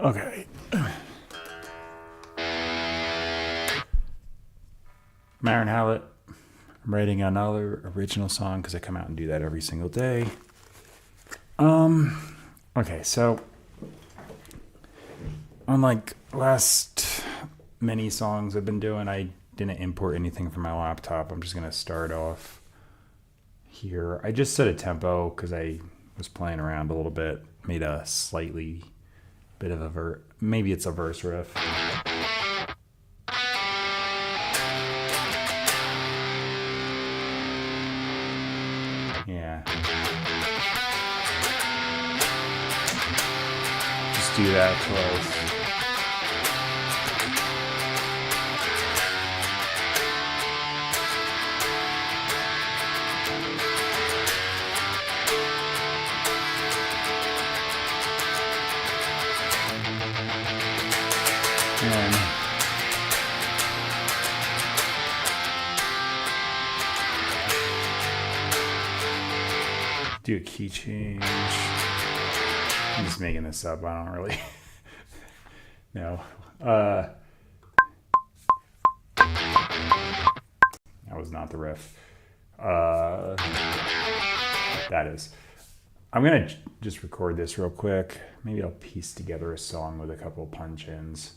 Okay. Marin Hallett. I'm writing another original song because I come out and do that every single day. Okay, so unlike last many songs I've been doing, I didn't import anything from my laptop. I'm just gonna start off here. I just set a tempo because I was playing around a little bit, made a slightly bit of a maybe it's a verse riff. Yeah. Just do that close. And do a key change. I'm just making this up. I don't really know. That was not the riff. That is. I'm going to just record this real quick. Maybe I'll piece together a song with a couple punch-ins.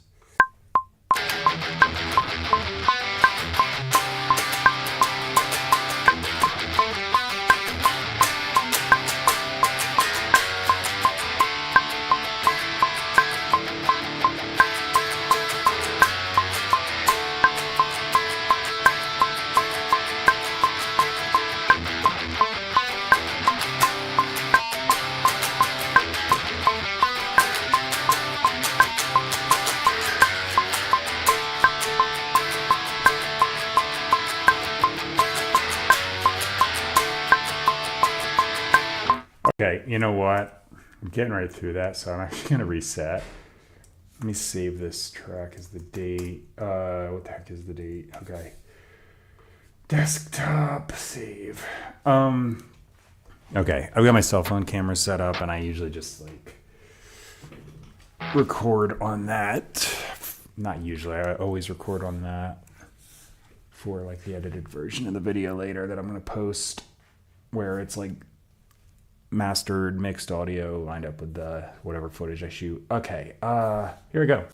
Okay, you know what? I'm getting right through that, so I'm actually going to reset. Let me save this track as the date. What the heck is the date? Okay. Desktop save. Okay, I've got my cell phone camera set up, and I usually just like record on that. Not usually, I always record on that for like the edited version of the video later that I'm going to post, where it's like mastered mixed audio lined up with the whatever footage I shoot. Okay, here we go.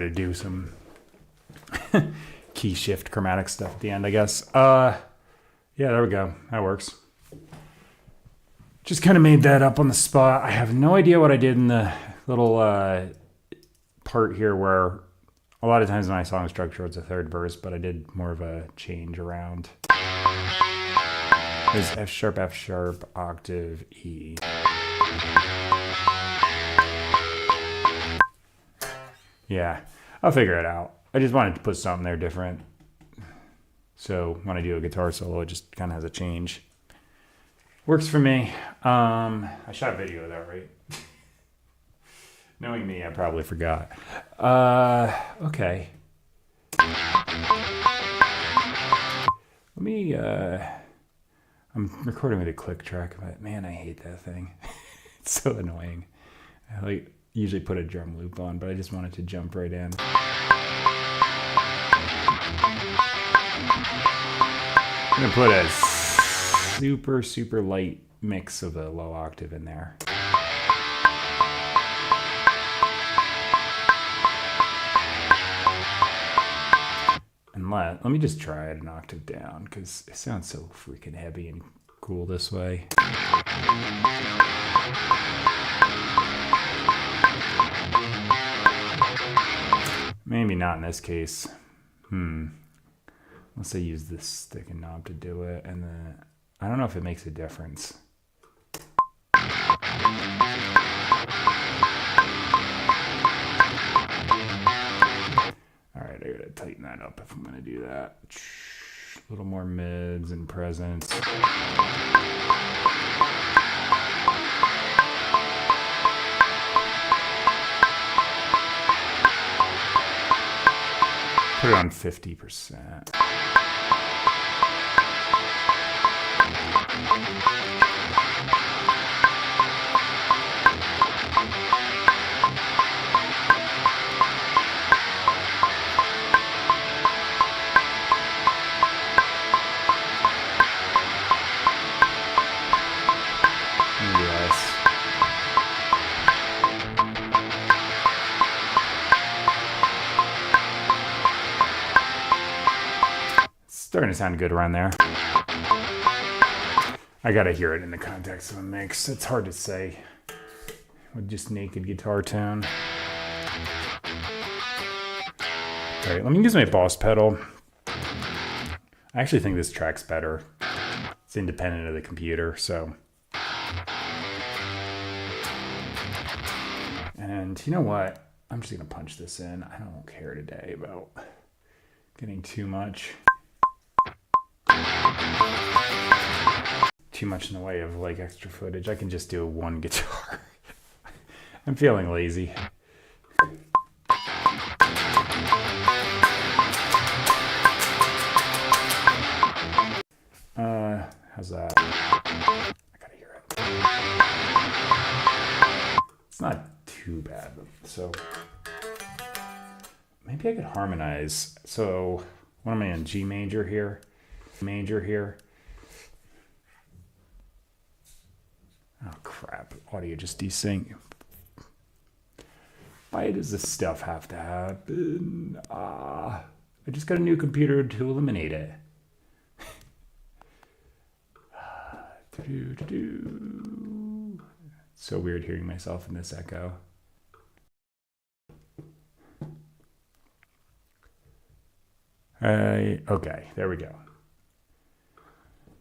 gonna do some key shift chromatic stuff at the end, I guess. Yeah, there we go. That works. Just kind of made that up on the spot. I have no idea what I did in the little part here where a lot of times in my song structure it's a third verse, but I did more of a change around. There's F sharp, octave, E. Yeah, I'll figure it out. I just wanted to put something there different. So when I do a guitar solo, it just kind of has a change. Works for me. I shot a video of that, right? Knowing me, I probably forgot. Okay. Let me, I'm recording with a click track, but man, I hate that thing. It's so annoying. I usually put a drum loop on, but I just wanted to jump right in. I'm gonna put a super light mix of a low octave in there. And let me just try it an octave down because it sounds so freaking heavy and cool this way. Maybe not in this case. Unless I use this stick and knob to do it, and then I don't know if it makes a difference. All right, I gotta tighten that up if I'm gonna do that. A little more mids and presence. Put it on 50%. Starting to sound good around there. I gotta hear it in the context of a mix. It's hard to say with just naked guitar tone. All right, let me use my Boss pedal. I actually think this track's better. It's independent of the computer, so. And you know what? I'm just gonna punch this in. I don't care today about getting too much in the way of extra footage. I can just do one guitar. I'm feeling lazy. How's that? I gotta hear it. It's not too bad, so maybe I could harmonize. So what am I in? G major here? Major here. Oh crap, audio just desync. Why does this stuff have to happen? I just got a new computer to eliminate it. It's so weird hearing myself in this echo. Okay, there we go.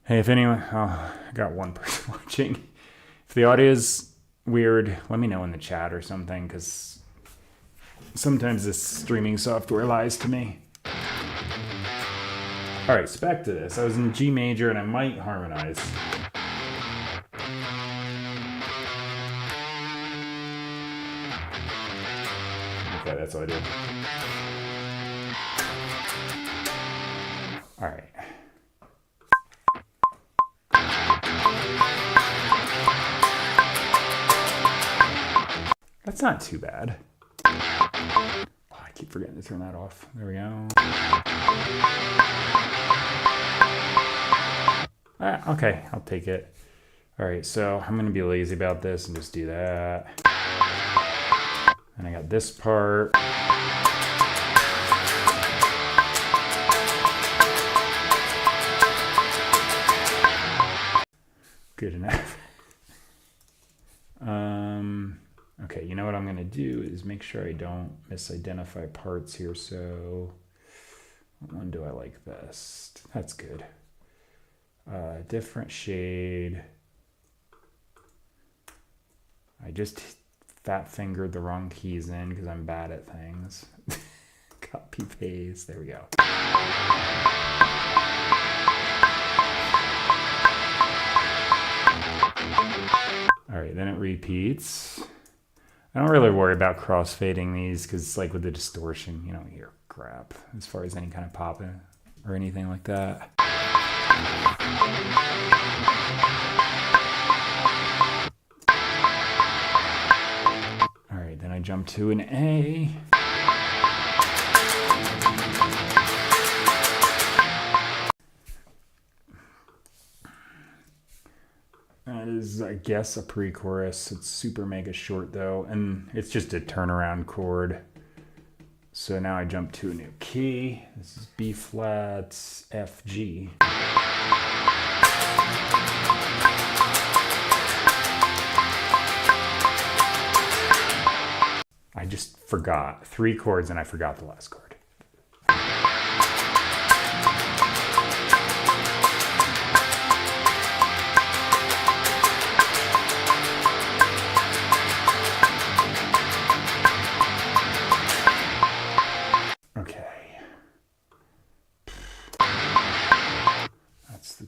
Hey, if anyone, I got one person watching. If the audio is weird, let me know in the chat or something, because sometimes this streaming software lies to me. All right, so back to this. I was in G major, and I might harmonize. Okay, that's all I did. All right. That's not too bad. Oh, I keep forgetting to turn that off. There we go. Okay, I'll take it. All right, so I'm gonna be lazy about this and just do that. And I got this part. do is make sure I don't misidentify parts here. So what one do I like best? That's good. Different shade. I just fat fingered the wrong keys in because I'm bad at things. Copy paste. There we go. All right, then it repeats. I don't really worry about crossfading these because, like, with the distortion, you don't hear crap as far as any kind of popping or anything like that. All right, then I jump to an A. That is, I guess, a pre-chorus. It's super mega short though, and it's just a turnaround chord. So now I jump to a new key. This is B flat, F, G. I just forgot 3 chords and I forgot the last chord.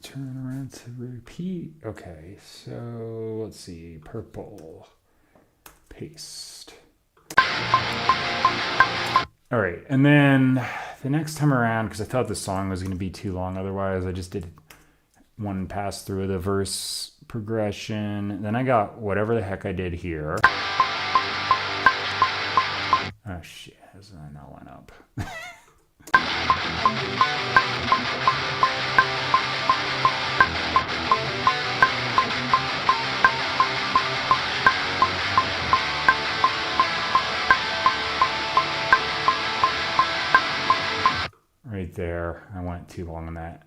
Turn around to repeat. Okay, so let's see. Purple. Paste. All right, and then the next time around, because I thought the song was going to be too long otherwise, I just did one pass through the verse progression. Then I got whatever the heck I did here. Oh shit, how does that not line up? Right there, I went too long on that.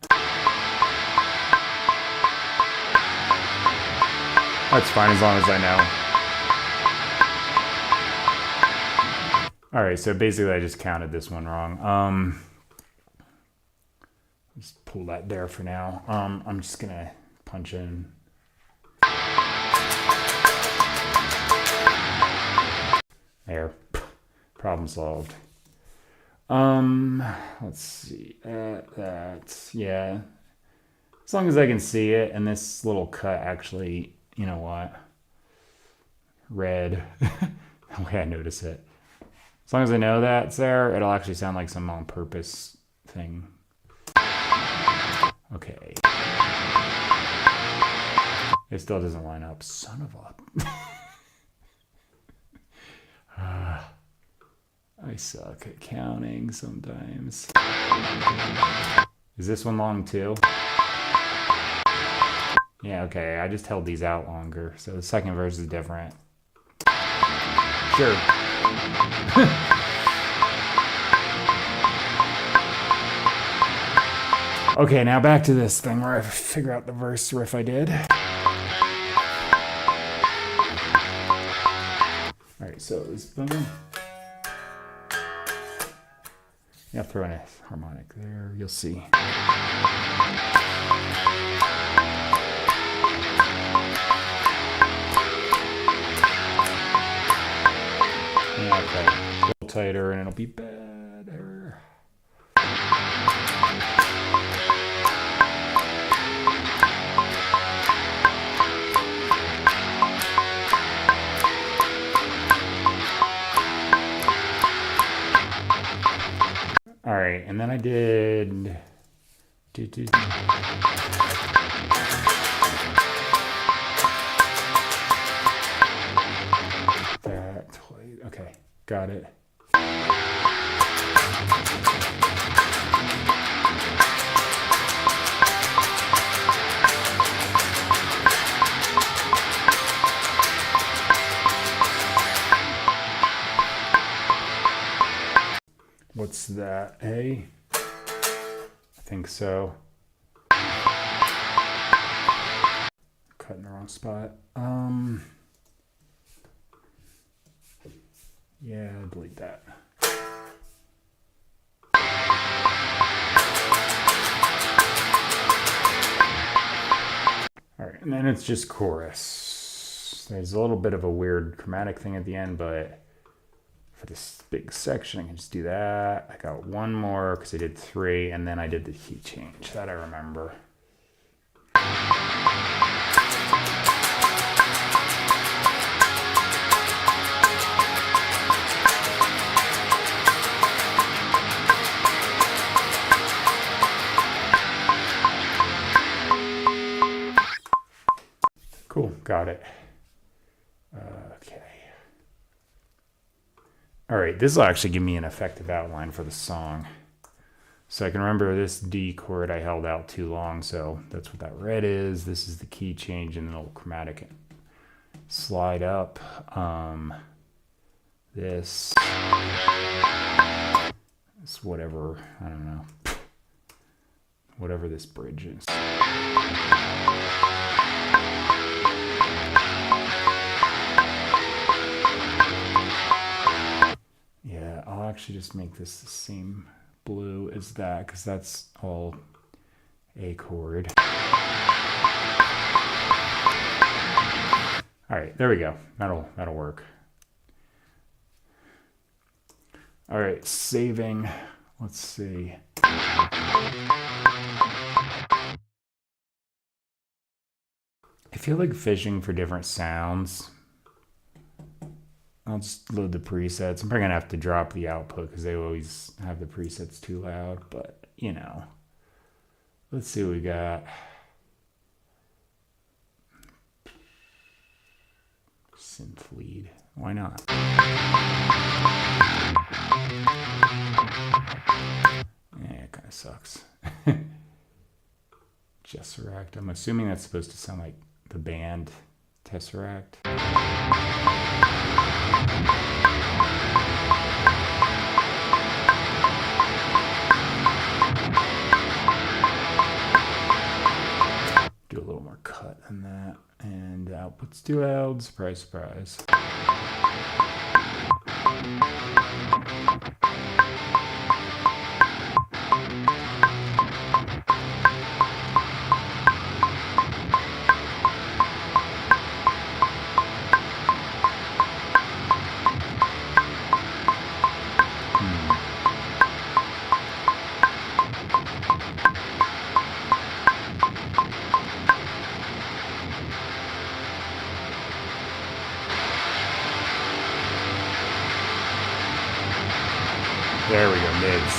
That's fine as long as I know. All right, so basically I just counted this one wrong. Just pull that there for now. I'm just gonna punch in. There, problem solved. Let's see, that's, yeah. As long as I can see it, and this little cut actually, you know what? Red, the way I notice it. As long as I know that's there, it'll actually sound like some on purpose thing. Okay. It still doesn't line up. Son of a... I suck at counting sometimes. Is this one long too? Yeah, okay, I just held these out longer, so the second verse is different. Sure. Okay, now back to this thing where I figure out the verse riff I did. Alright, so this boom. Yeah, throw in a harmonic there, you'll see. Yeah, okay. A little tighter and it'll be better. All right, and then I did that. Okay, got it. What's that? A? I think so. Cut in the wrong spot. Yeah, delete that. All right, and then it's just chorus. There's a little bit of a weird chromatic thing at the end, but for this big section, I can just do that. I got one more because I did 3, and then I did the key change. That I remember. Cool, got it. Okay. All right, this will actually give me an effective outline for the song. So I can remember this D chord I held out too long, so that's what that red is. This is the key change and the little chromatic slide up. This is whatever, I don't know, whatever this bridge is. Yeah, I'll actually just make this the same blue as that because that's all A chord. All right, there we go. That'll work. All right, saving. Let's see. I feel like fishing for different sounds. I'll just load the presets. I'm probably gonna have to drop the output because they always have the presets too loud, but you know. Let's see what we got. Synth lead. Why not? Yeah, it kind of sucks. Tesseract. I'm assuming that's supposed to sound like the band Tesseract. Do a little more cut than that. And the output's too loud. Surprise, surprise. There we go, mids.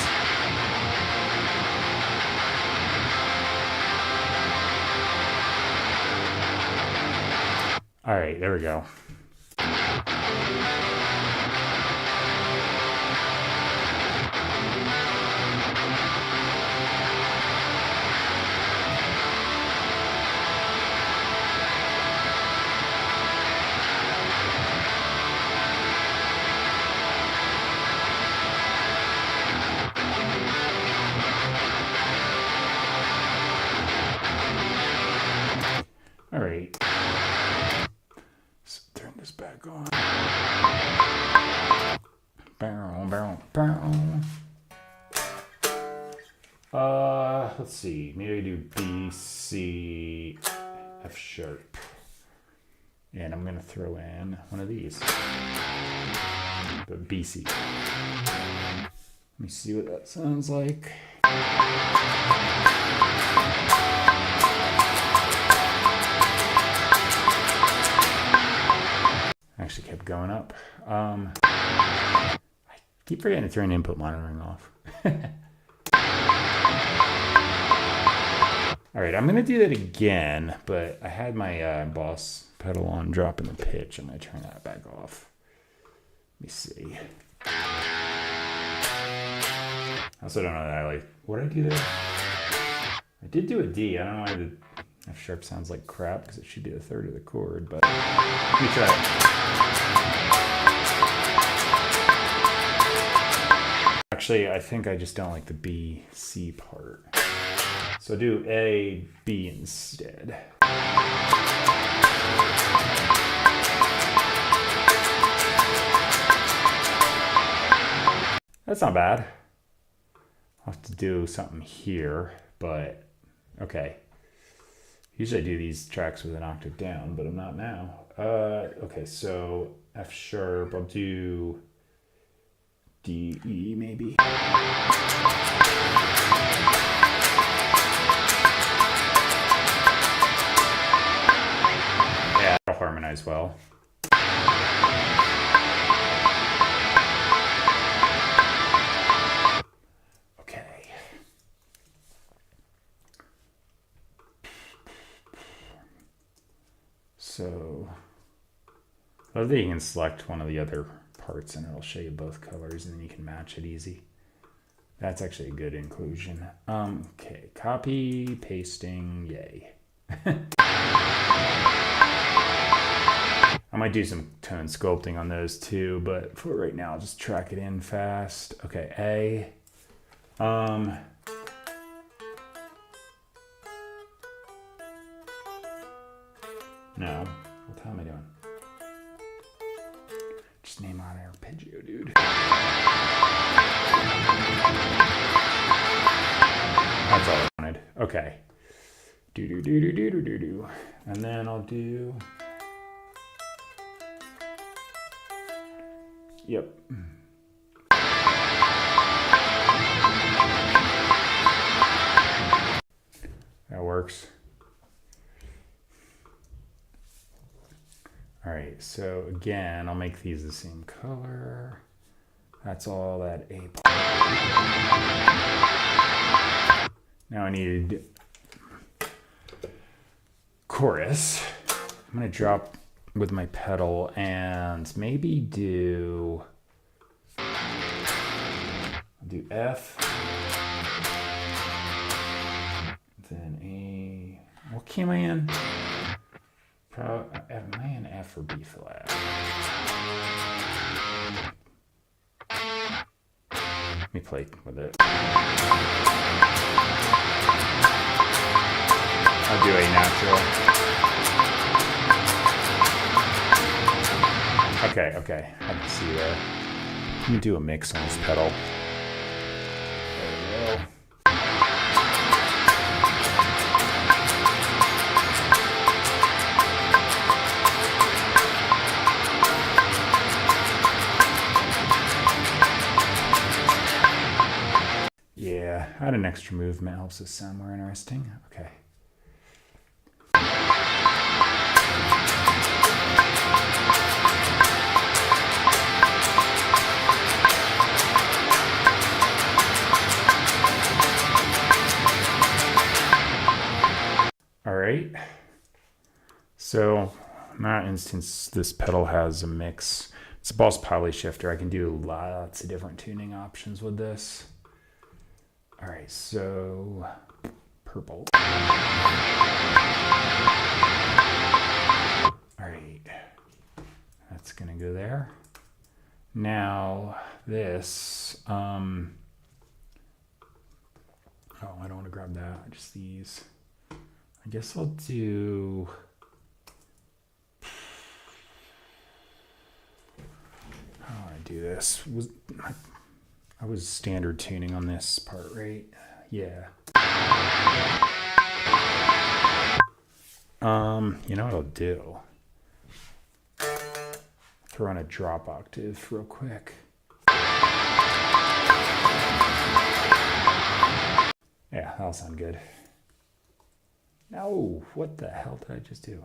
All right, there we go. All right. So turn this back on. Bow, bow, bow. Let's see. Maybe I do B, C, F sharp. And I'm gonna throw in one of these. But B, C. Let me see what that sounds like. Actually kept going up. I keep forgetting to turn input monitoring off. All right, I'm gonna do that again, but I had my Boss pedal on dropping the pitch. I'm gonna turn that back off. Let me see. I also don't know that I like, what did I do there? I did do a D. I don't know why the F sharp sounds like crap because it should be the third of the chord, but let me try it. Actually, I think I just don't like the B, C part. So do A, B instead. That's not bad. I'll have to do something here, but okay. Usually I do these tracks with an octave down, but I'm not now. Okay, so F sharp, I'll do D, E maybe. Yeah, that'll harmonize well. Okay. So, I love that you can select one of the other parts and it'll show you both colors and then you can match it easy. That's actually a good inclusion. Okay, copy, pasting, yay. I might do some tone sculpting on those too, but for right now, I'll just track it in fast. Okay, A. No, what time am I doing? Just name on arpeggio, dude. That's all I wanted. Okay. Do do do do do do do do. And then I'll do. Yep. That works. All right, so again, I'll make these the same color. That's all that A part. Now I need chorus. I'm gonna drop with my pedal and maybe do F, then A. What key am I in? Am I in F or B flat? Let me play with it. I'll do A natural. Okay, I can see that. Let me do a mix on this pedal. There we go. Yeah, add an extra movement helps us sound more interesting. Okay. All right. So in that instance, this pedal has a mix. It's a Boss Poly Shifter. I can do lots of different tuning options with this. All right, so purple. All right, that's gonna go there. Now this, oh, I don't want to grab that, just these. I guess I'll do, how do I do this? I was standard tuning on this part, right? Yeah. You know what I'll do? Throw on a drop octave real quick. Yeah, that'll sound good. No, what the hell did I just do?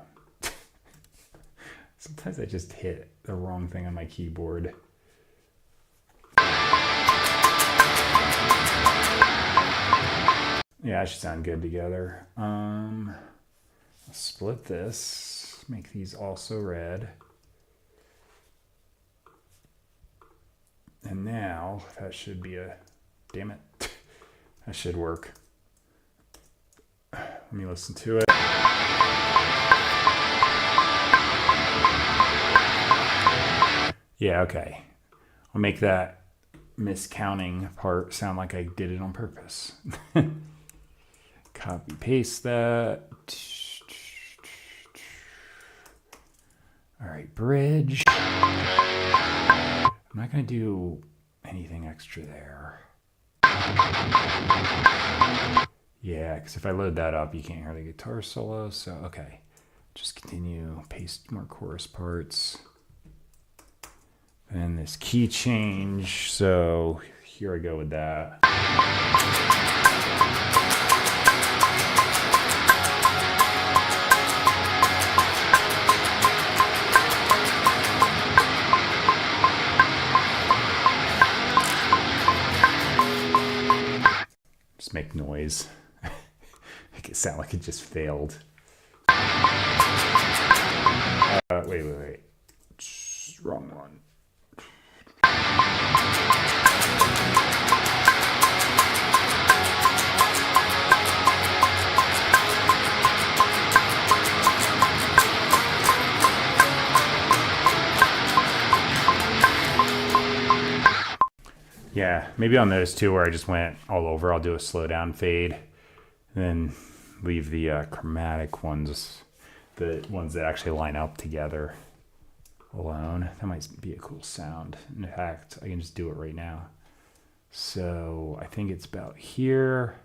Sometimes I just hit the wrong thing on my keyboard. Yeah, that should sound good together. I'll split this, make these also red. And now that should be a, damn it, that should work. Let me listen to it. Yeah, okay. I'll make that miscounting part sound like I did it on purpose. Copy paste that. All right, bridge. I'm not gonna do anything extra there. Yeah, because if I load that up, you can't hear the guitar solo. So, okay. Just continue, paste more chorus parts. And this key change. So, here I go with that. Just make noise. Make it sound like it just failed. Wait. Wrong one. Yeah, maybe on those two where I just went all over, I'll do a slow down fade, and then leave the chromatic ones, the ones that actually line up together, alone. That might be a cool sound. In fact, I can just do it right now. So I think it's about here,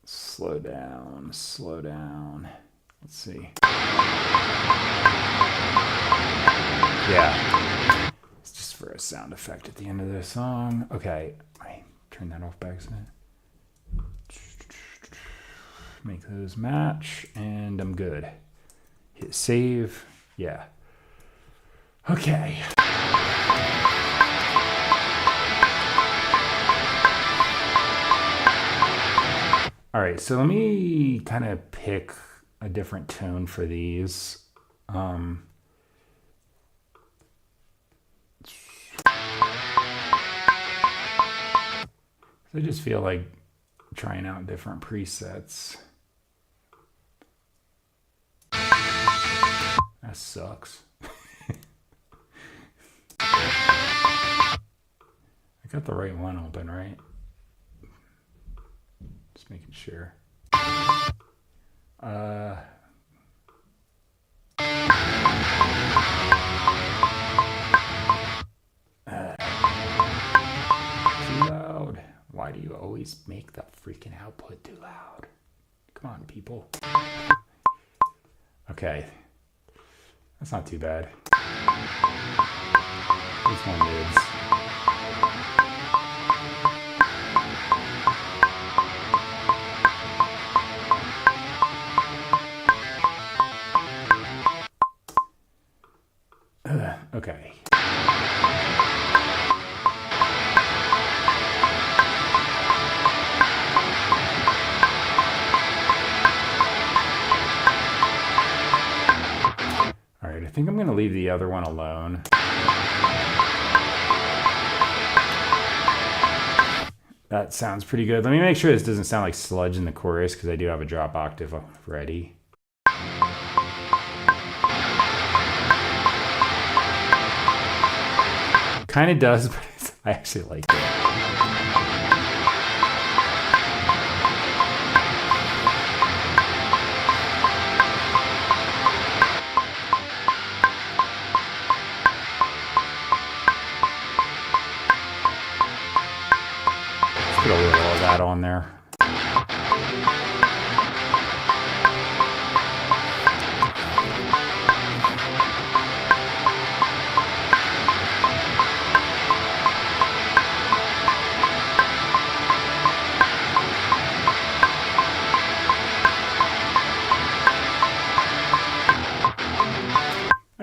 slow down. Let's see. Yeah. It's just for a sound effect at the end of the song. Okay, I turn that off by accident. Make those match, and I'm good. Hit save. Yeah. Okay. All right, so let me kind of pick a different tone for these. I just feel like trying out different presets. That sucks. I got the right one open, right? Just making sure. Too loud. Why do you always make the freaking output too loud? Come on, people. Okay. That's not too bad. These one mids. Okay. All right, I think I'm going to leave the other one alone. That sounds pretty good. Let me make sure this doesn't sound like sludge in the chorus, because I do have a drop octave ready. Kind of does, but I actually like it. Let's put a little of that on there.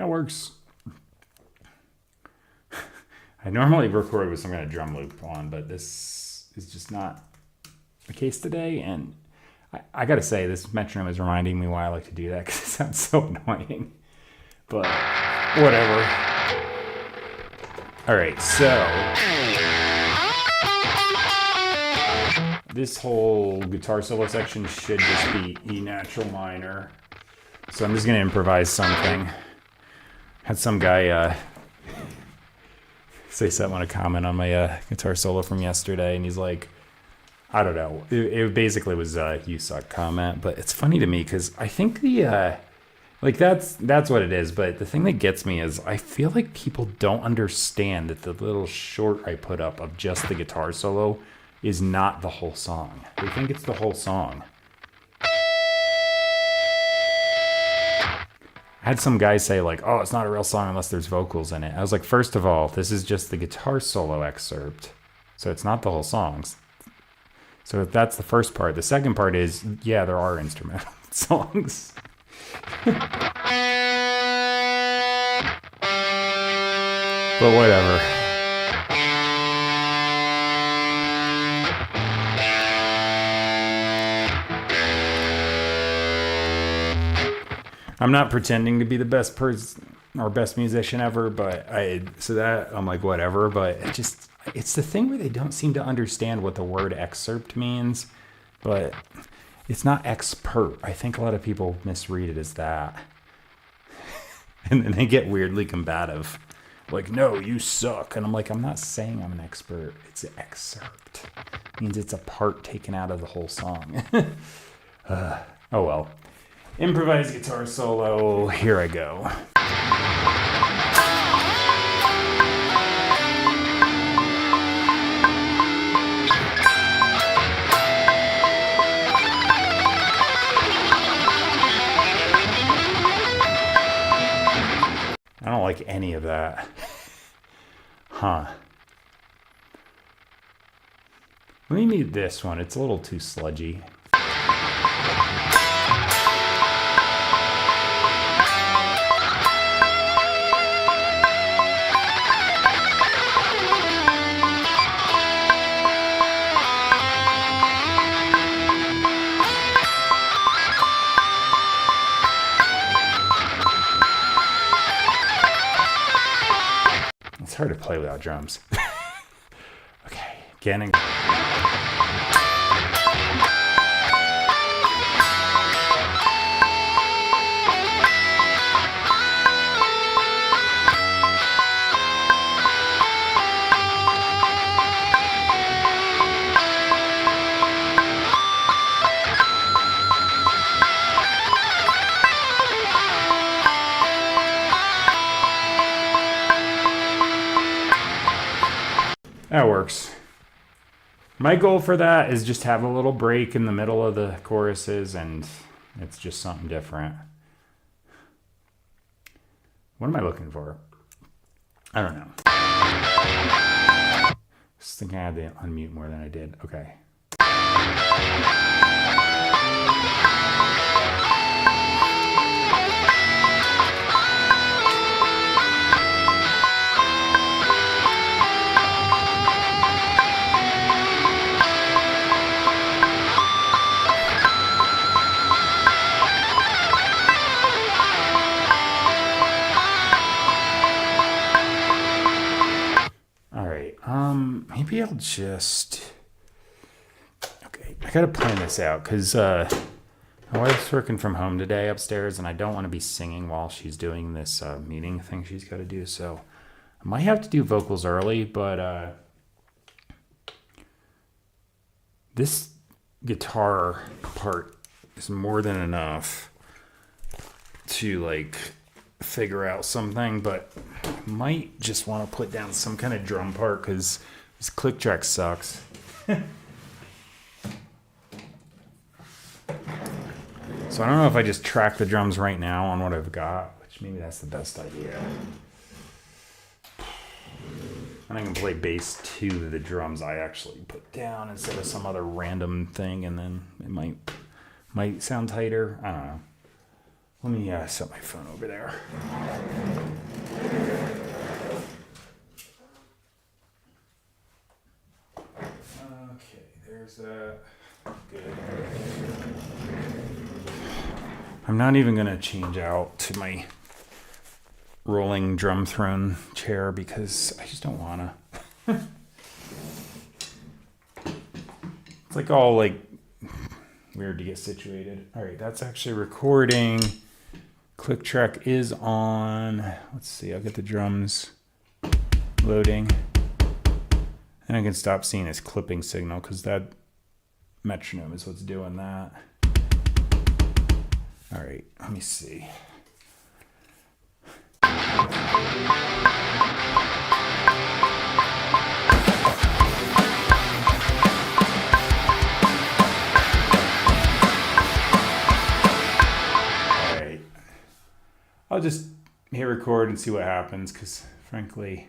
Works. I normally record with some kind of drum loop on, but this is just not the case today. And I gotta say, this metronome is reminding me why I like to do that, because it sounds so annoying. But whatever. All right, so this whole guitar solo section should just be E natural minor. So I'm just gonna improvise something. Had some guy say something on a comment on my guitar solo from yesterday, and he's like, I don't know. It basically was a "you suck" comment, but it's funny to me because I think the Like that's what it is. But the thing that gets me is I feel like people don't understand that the little short I put up of just the guitar solo is not the whole song. They think it's the whole song. I had some guy say like, "Oh, it's not a real song unless there's vocals in it." I was like, first of all, this is just the guitar solo excerpt, so it's not the whole songs. So that's the first part. The second part is, yeah, there are instrumental songs. But whatever. I'm not pretending to be the best person or best musician ever, but I'm like, whatever. But it's the thing where they don't seem to understand what the word excerpt means, but it's not expert. I think a lot of people misread it as that. And then they get weirdly combative. Like, no, you suck. And I'm like, I'm not saying I'm an expert. It's an excerpt. It means it's a part taken out of the whole song. Oh well. Improvised guitar solo. Here I go. I don't like any of that. Huh. Let me mute this one. It's a little too sludgy. It's hard to play without drums. Okay, again. That works. My goal for that is just have a little break in the middle of the choruses, and it's just something different. What am I looking for? I don't know. I was thinking I had to unmute more than I did. Okay. Maybe I'll just... Okay, I gotta plan this out, because my wife's working from home today upstairs, and I don't want to be singing while she's doing this meeting thing she's got to do, so I might have to do vocals early, but this guitar part is more than enough to, like, figure out something, but I might just want to put down some kind of drum part, because this click track sucks. So I don't know if I just track the drums right now on what I've got, which maybe that's the best idea. And I can play bass to the drums I actually put down instead of some other random thing, and then it might sound tighter. I don't know. Let me set my phone over there. Okay, there's that. Good. I'm not even going to change out to my rolling drum throne chair because I just don't want to. It's like all like weird to get situated. All right, that's actually recording. Click track is on. Let's see, I'll get the drums loading. And I can stop seeing this clipping signal because that metronome is what's doing that. All right, let me see. Alright. I'll just hit record and see what happens, because frankly,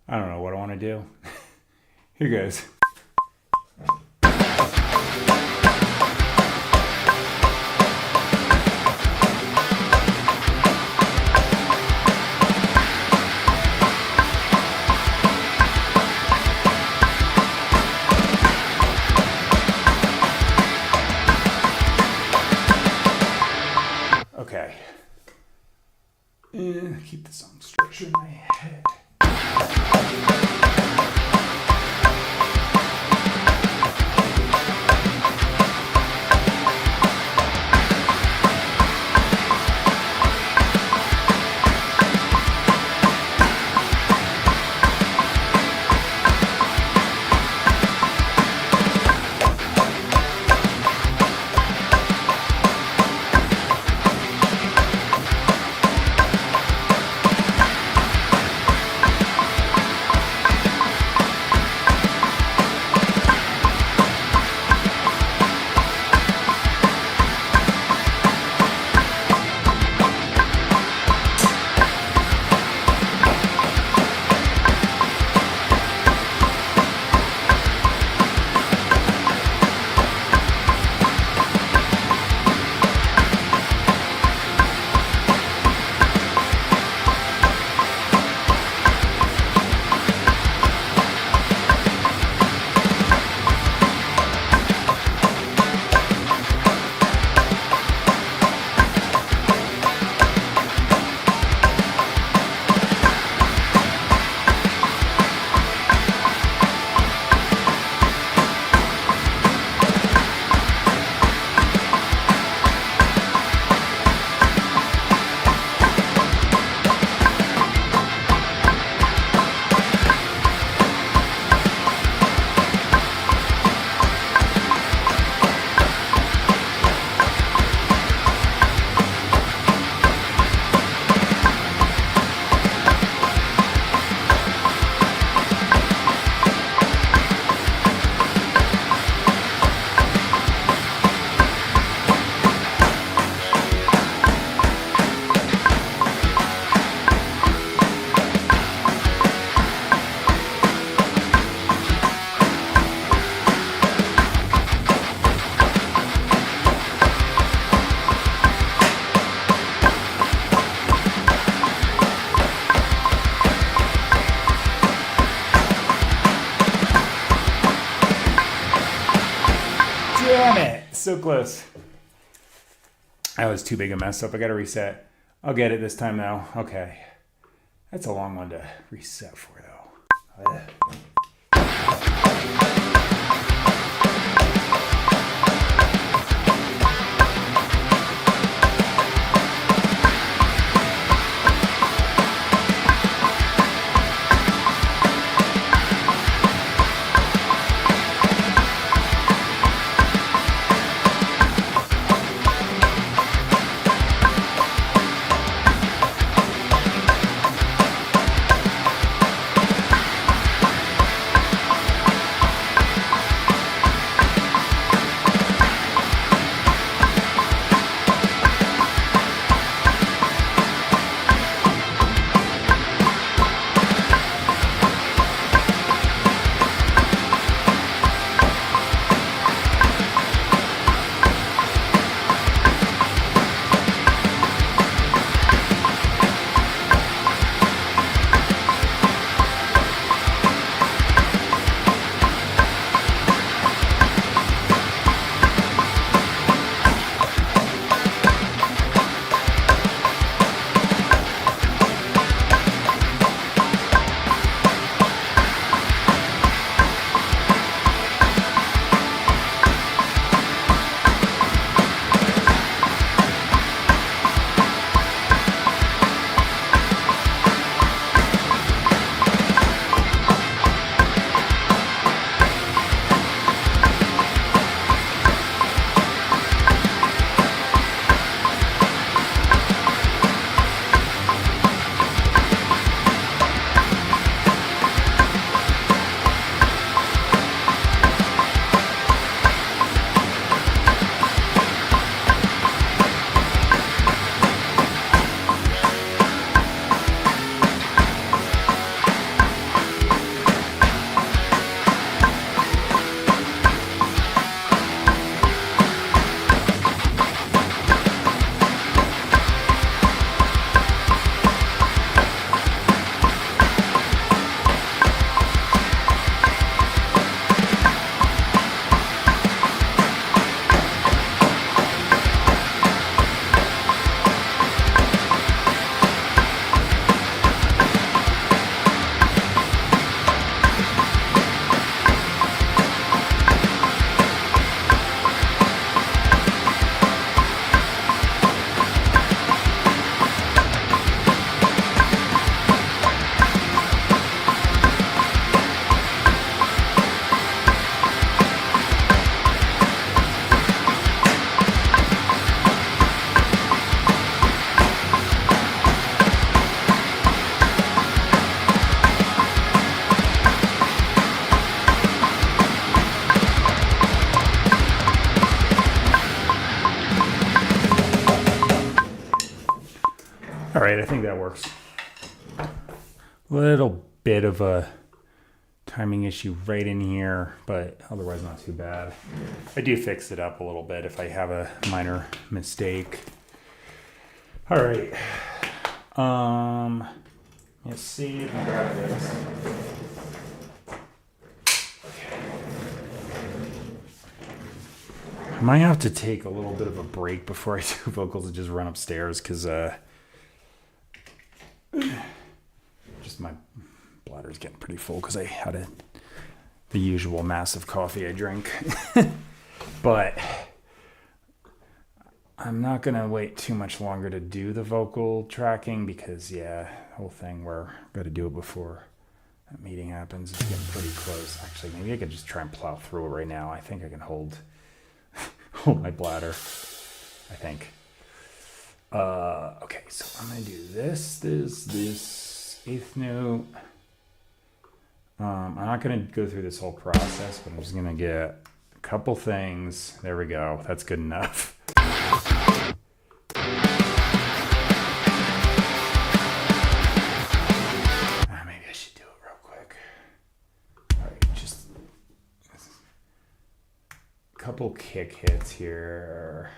I don't know what I want to do. Here goes. Okay. Keep the song structure in my head. Damn it! So close. That was too big a mess up. I gotta reset. I'll get it this time though. Okay. That's a long one to reset for though. right, I think that works. Little bit of a timing issue right in here, but otherwise not too bad. I do fix it up a little bit if I have a minor mistake. All right. Let's see if I grab this. I might have to take a little bit of a break before I do vocals and just run upstairs because just my bladder's getting pretty full because I had the usual massive coffee I drink. But I'm not going to wait too much longer to do the vocal tracking because, yeah, the whole thing where I've got to do it before that meeting happens is getting pretty close. Actually, maybe I could just try and plow through it right now. I think I can hold my bladder, I think. Okay, so I'm going to do this, eighth note. I'm not going to go through this whole process, but I'm just going to get a couple things. There we go. That's good enough. Maybe I should do it real quick. All right, just a couple kick hits here.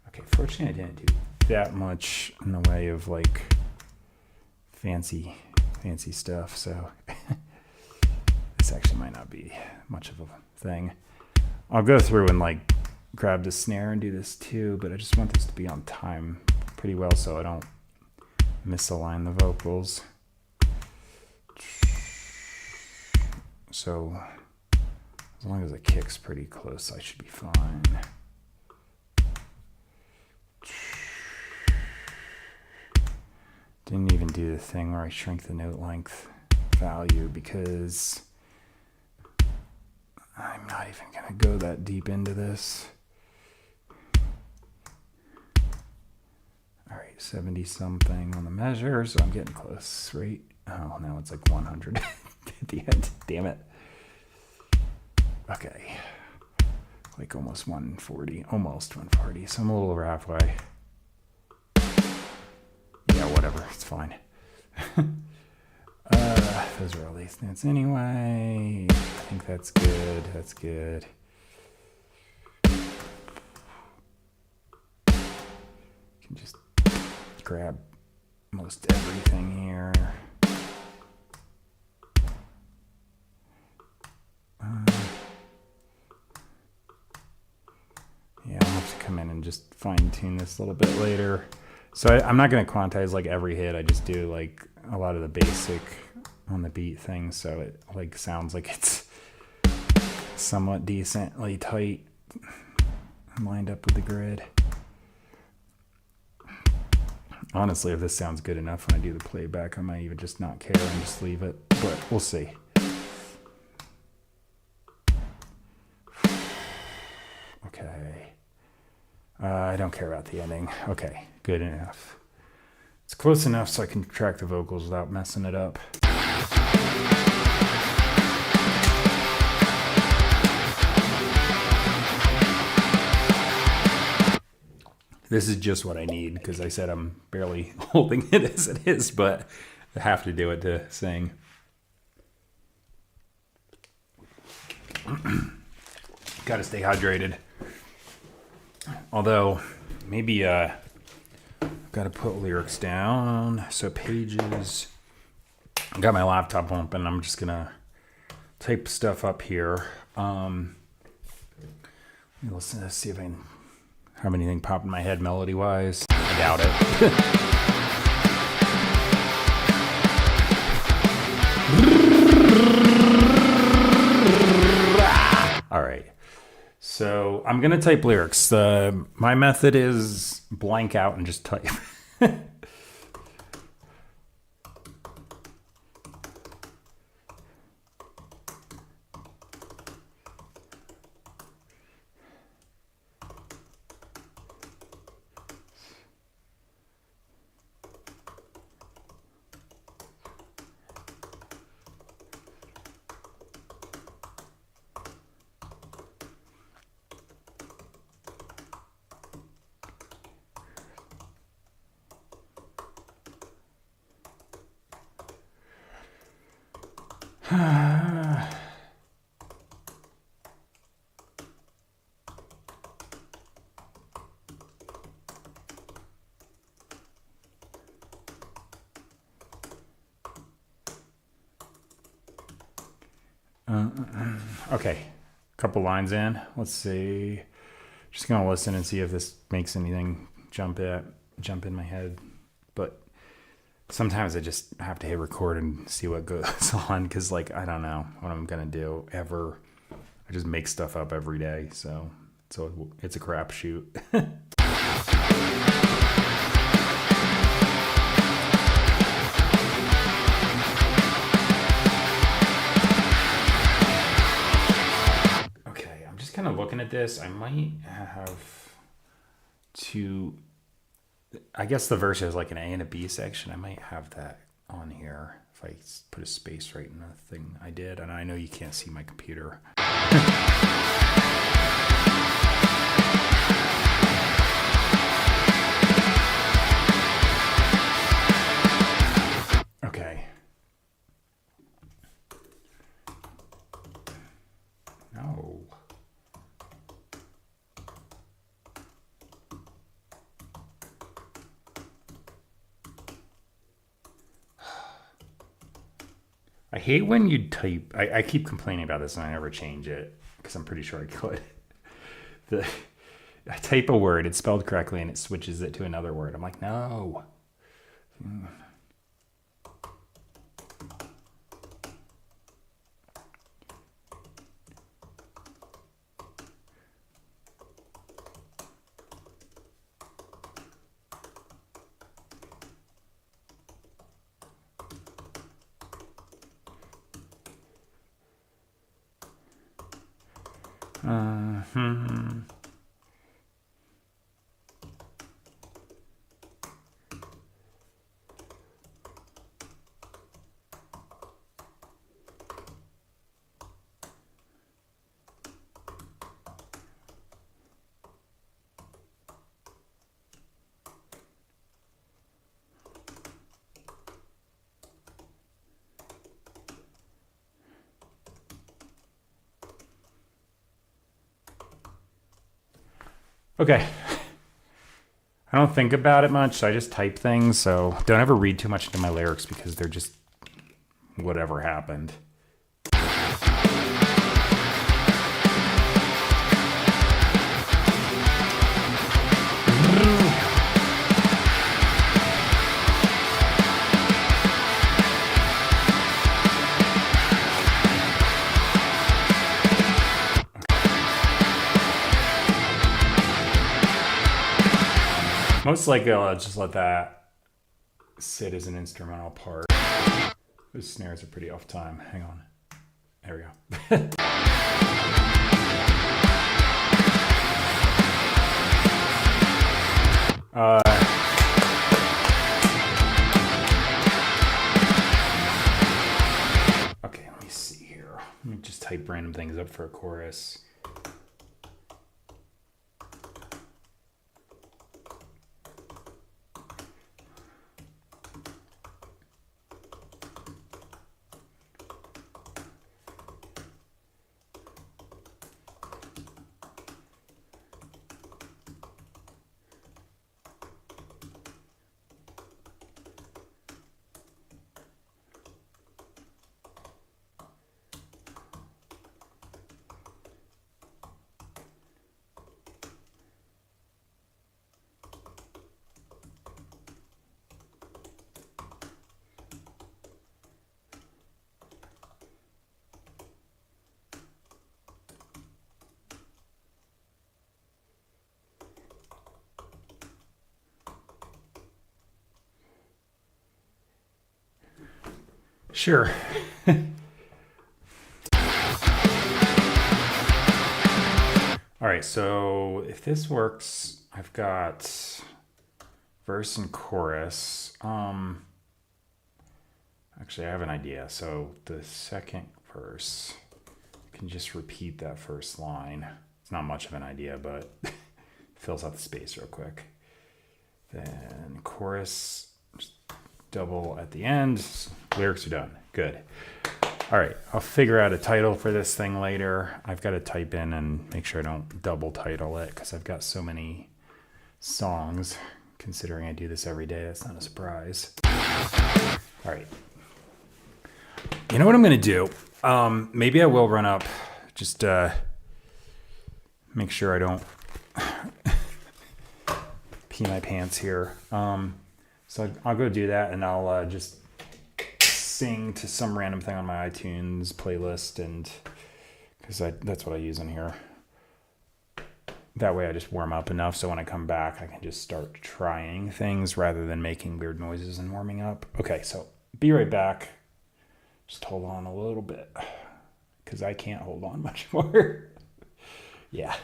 Okay, fortunately I didn't do that much in the way of like fancy stuff, so this actually might not be much of a thing. I'll go through and like grab the snare and do this too, but I just want this to be on time pretty well so I don't misalign the vocals. So as long as the kick's pretty close, I should be fine. Didn't even do the thing where I shrink the note length value because I'm not even going to go that deep into this. All right, 70 something on the measure, so I'm getting close, right? Oh, now it's like 100 at the end. Damn it. Okay. Like almost 140, almost 140, so I'm a little over halfway. Yeah, whatever, it's fine. Those are all eighth notes anyway. I think that's good. That's good. You can just grab most everything here. Yeah, I'll have to come in and just fine tune this a little bit later. So I'm not going to quantize like every hit. I just do like a lot of the basic on the beat things, so it like sounds like it's somewhat decently tight, lined up with the grid. Honestly, if this sounds good enough when I do the playback, I might even just not care and just leave it, but we'll see. Okay. I don't care about the ending. Okay, good enough. It's close enough so I can track the vocals without messing it up. This is just what I need because I said I'm barely holding it as it is, but I have to do it to sing. Got to stay hydrated. Although, maybe got to put lyrics down. So pages. I got my laptop open. I'm just going to type stuff up here. Listen to see if I can have anything pop in my head melody-wise. I doubt it. All right. So I'm going to type lyrics. My method is blank out and just type. Okay, couple lines in. Let's see. Just gonna listen and see if this makes anything jump in my head. But sometimes I just have to hit record and see what goes on because, like, I don't know what I'm gonna do ever. I just make stuff up every day, so it's a crapshoot. Kind of looking at this, I might have to, I guess the verse has like an A and a B section. I might have that on here if I put a space right in the thing I did. And I know you can't see my computer. Okay. No. I hate when you type. I keep complaining about this and I never change it because I'm pretty sure I could. I type a word, it's spelled correctly, and it switches it to another word. I'm like, no. Okay. I don't think about it much. I just type things, so don't ever read too much into my lyrics because they're just whatever happened. Most likely I'll just let that sit as an instrumental part. Those snares are pretty off time. Hang on. There we go. Okay, let me see here. Let me just type random things up for a chorus. Sure. All right, so if this works, I've got verse and chorus. Actually, I have an idea. So the second verse, I can just repeat that first line. It's not much of an idea, but fills out the space real quick. Then chorus, just double at the end. Lyrics are done. Good. All right, I'll figure out a title for this thing later. I've got to type in and make sure I don't double title it because I've got so many songs. Considering I do this every day, that's not a surprise. All right. You know what I'm going to do? Maybe I will run up. Just make sure I don't pee my pants here. So I'll go do that, and I'll just sing to some random thing on my iTunes playlist, and because that's what I use in here. That way I just warm up enough so when I come back I can just start trying things rather than making weird noises and warming up. Okay, so be right back. Just hold on a little bit because I can't hold on much more. Yeah.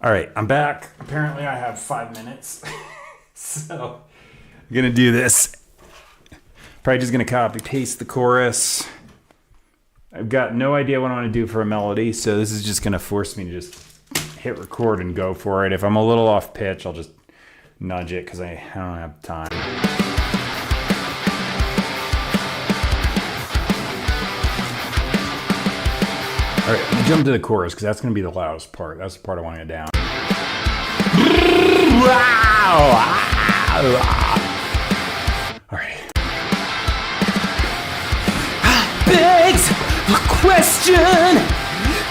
All right, I'm back. Apparently I have 5 minutes. So I'm going to do this. Probably just going to copy paste the chorus. I've got no idea what I want to do for a melody, so this is just going to force me to just hit record and go for it. If I'm a little off pitch, I'll just nudge it because I don't have time. All right, I'm going to jump to the chorus because that's going to be the loudest part. That's the part I want to get down. All right. Begs a question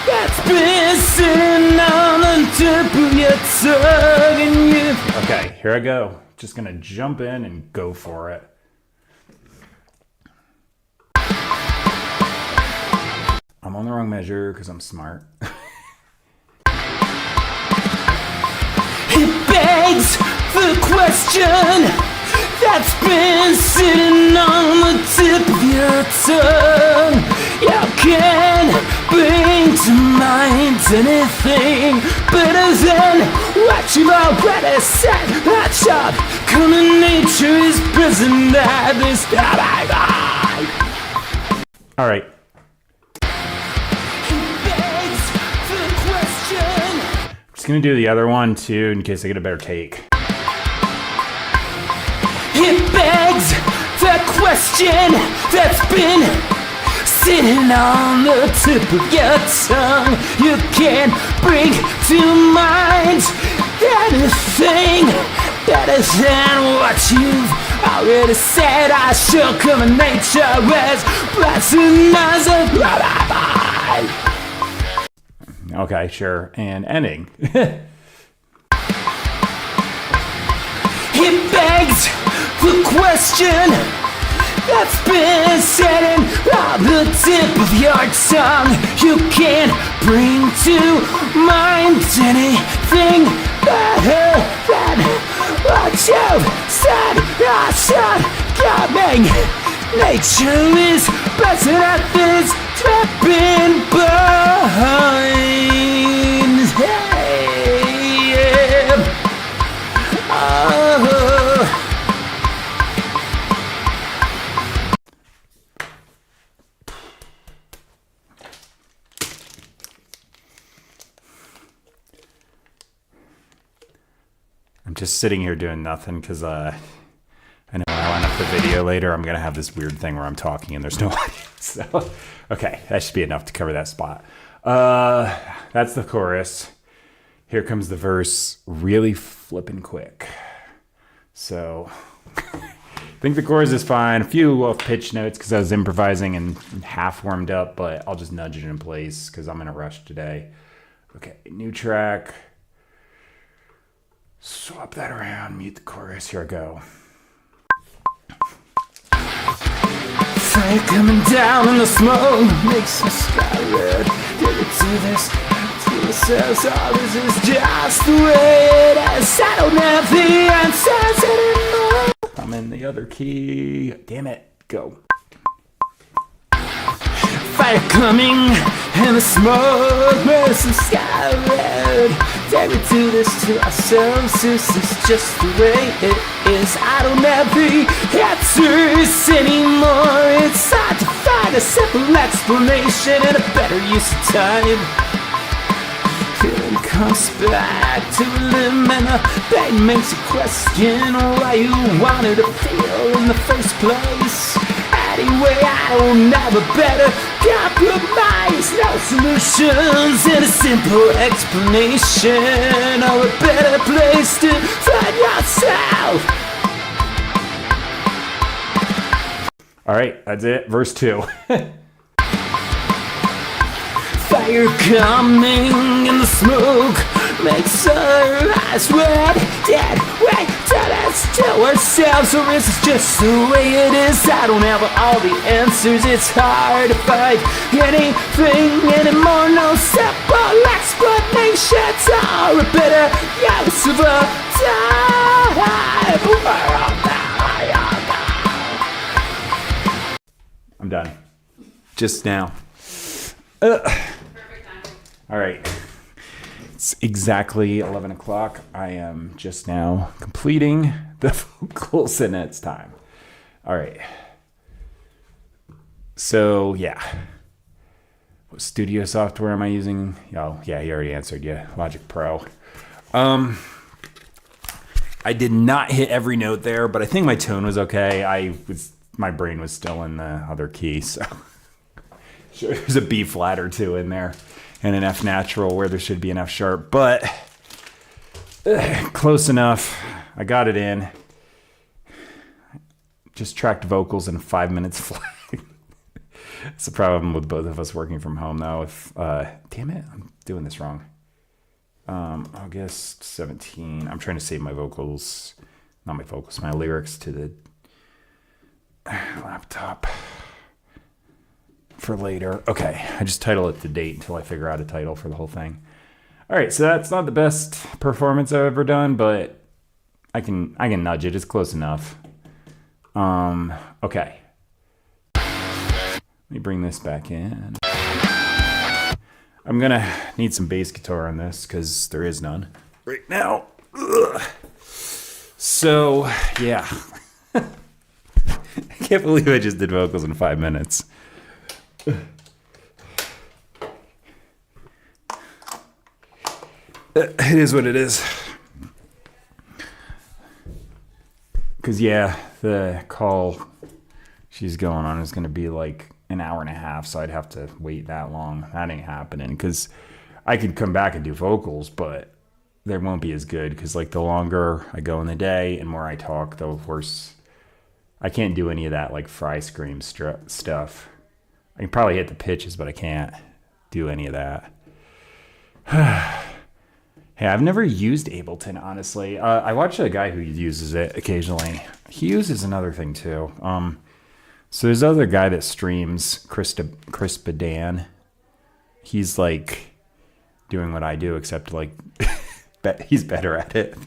that's been sitting on the tip of your tongue and you... Okay, here I go. Just going to jump in and go for it. I'm on the wrong measure because I'm smart. It begs the question that's been sitting on the tip of your tongue. You can't bring to mind anything better than what you've already said. That sharp common nature is present at this time. All right. Just gonna do the other one too in case I get a better take. It begs the question that's been sitting on the tip of your tongue. You can't bring to mind anything better than what you've already said. I shall come in nature as blessing as a lullaby. Okay, sure. And ending. It begs the question that's been said on the tip of your tongue. You can't bring to mind anything better than what you've said. I said coming. Nature is better at this trapping behind. Hey, yeah. Oh. I'm just sitting here doing nothing because I know when I line up the video later, I'm going to have this weird thing where I'm talking and there's no audience. So, okay, that should be enough to cover that spot. That's the chorus. Here comes the verse, really flipping quick. So, I think the chorus is fine. A few off pitch notes because I was improvising and half warmed up, but I'll just nudge it in place because I'm in a rush today. Okay, new track. Swap that around, mute the chorus. Here I go. Fire coming down and the smoke makes the sky red. Give it to this, to ourselves. All this is just the way it is. I don't have the answers anymore. I'm in the other key. Damn it. Go. Fire coming and the smoke makes the sky red. Dare we do this to ourselves? This is just the way it is. I don't have the answers anymore. It's hard to find a simple explanation and a better use of time. Feeling comes back to a limb and the pain makes you question why you wanted to feel in the first place. Anyway, I don't have a better compromise. No solutions and a simple explanation or a better place to find yourself. All right, that's it. Verse 2. Fire coming and the smoke makes our eyes red. Dead weight to us to ourselves, or is this just the way it is? I don't have all the answers. It's hard to find anything anymore. No simple explanations or a better use of a time. I'm done. Just now. All right. It's exactly 11 o'clock. I am just now completing the vocals and it's time. All right. So, yeah. What studio software am I using? Oh, yeah, he already answered. Yeah, Logic Pro. I did not hit every note there, but I think my tone was okay. My brain was still in the other key, so sure, there's a B flat or two in there and an F natural where there should be an F sharp, but close enough. I got it in. Just tracked vocals in 5 minutes flat. It's the problem with both of us working from home, though. Damn it, I'm doing this wrong. August 17. I'm trying to save my vocals, not my vocals, my lyrics to the laptop for later. Okay, I just title it the date until I figure out a title for the whole thing. All right, so that's not the best performance I've ever done, but I can nudge it. It's close enough. Okay. Let me bring this back in. I'm gonna need some bass guitar on this because there is none right now. Ugh. So, yeah. I can't believe I just did vocals in 5 minutes. It is what it is. Because, yeah, the call she's going on is going to be like an hour and a half, so I'd have to wait that long. That ain't happening because I could come back and do vocals, but they won't be as good because, like, the longer I go in the day and more I talk, the worse. I can't do any of that, like, fry scream stuff. I can probably hit the pitches, but I can't do any of that. Hey, I've never used Ableton, honestly. I watch a guy who uses it occasionally. He uses another thing too. So there's another guy that streams, Chris Badan. He's like doing what I do, except like he's better at it.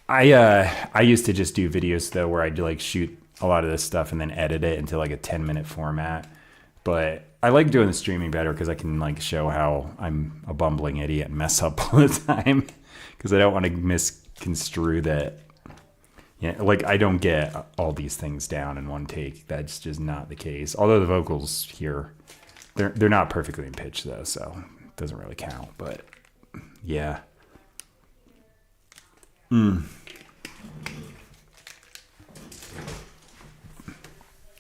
I used to just do videos though, where I'd like shoot a lot of this stuff and then edit it into like a 10-minute format. But I like doing the streaming better because I can like show how I'm a bumbling idiot and mess up all the time. Because I don't want to misconstrue that. Yeah, like I don't get all these things down in one take. That's just not the case. Although the vocals here, they're not perfectly in pitch though, so it doesn't really count. But yeah.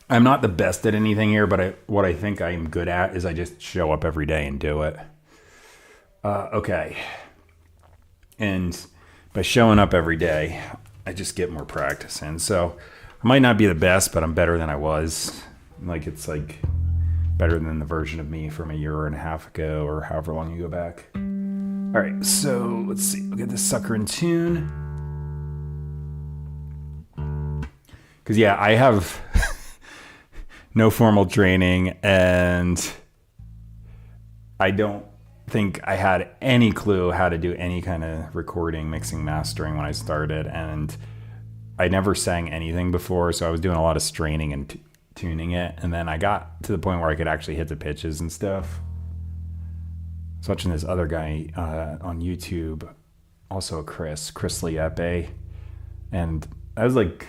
I'm not the best at anything here, but what I think I'm good at is I just show up every day and do it. Okay. And by showing up every day, I just get more practice in. So I might not be the best, but I'm better than I was. Like it's like better than the version of me from a year and a half ago or however long you go back. All right, so let's see. We'll get this sucker in tune. Because yeah, I have no formal training, and I don't think I had any clue how to do any kind of recording, mixing, mastering when I started, and I never sang anything before, so I was doing a lot of straining and tuning it, and then I got to the point where I could actually hit the pitches and stuff. I was watching this other guy on YouTube, also Chris Liepe, and I was like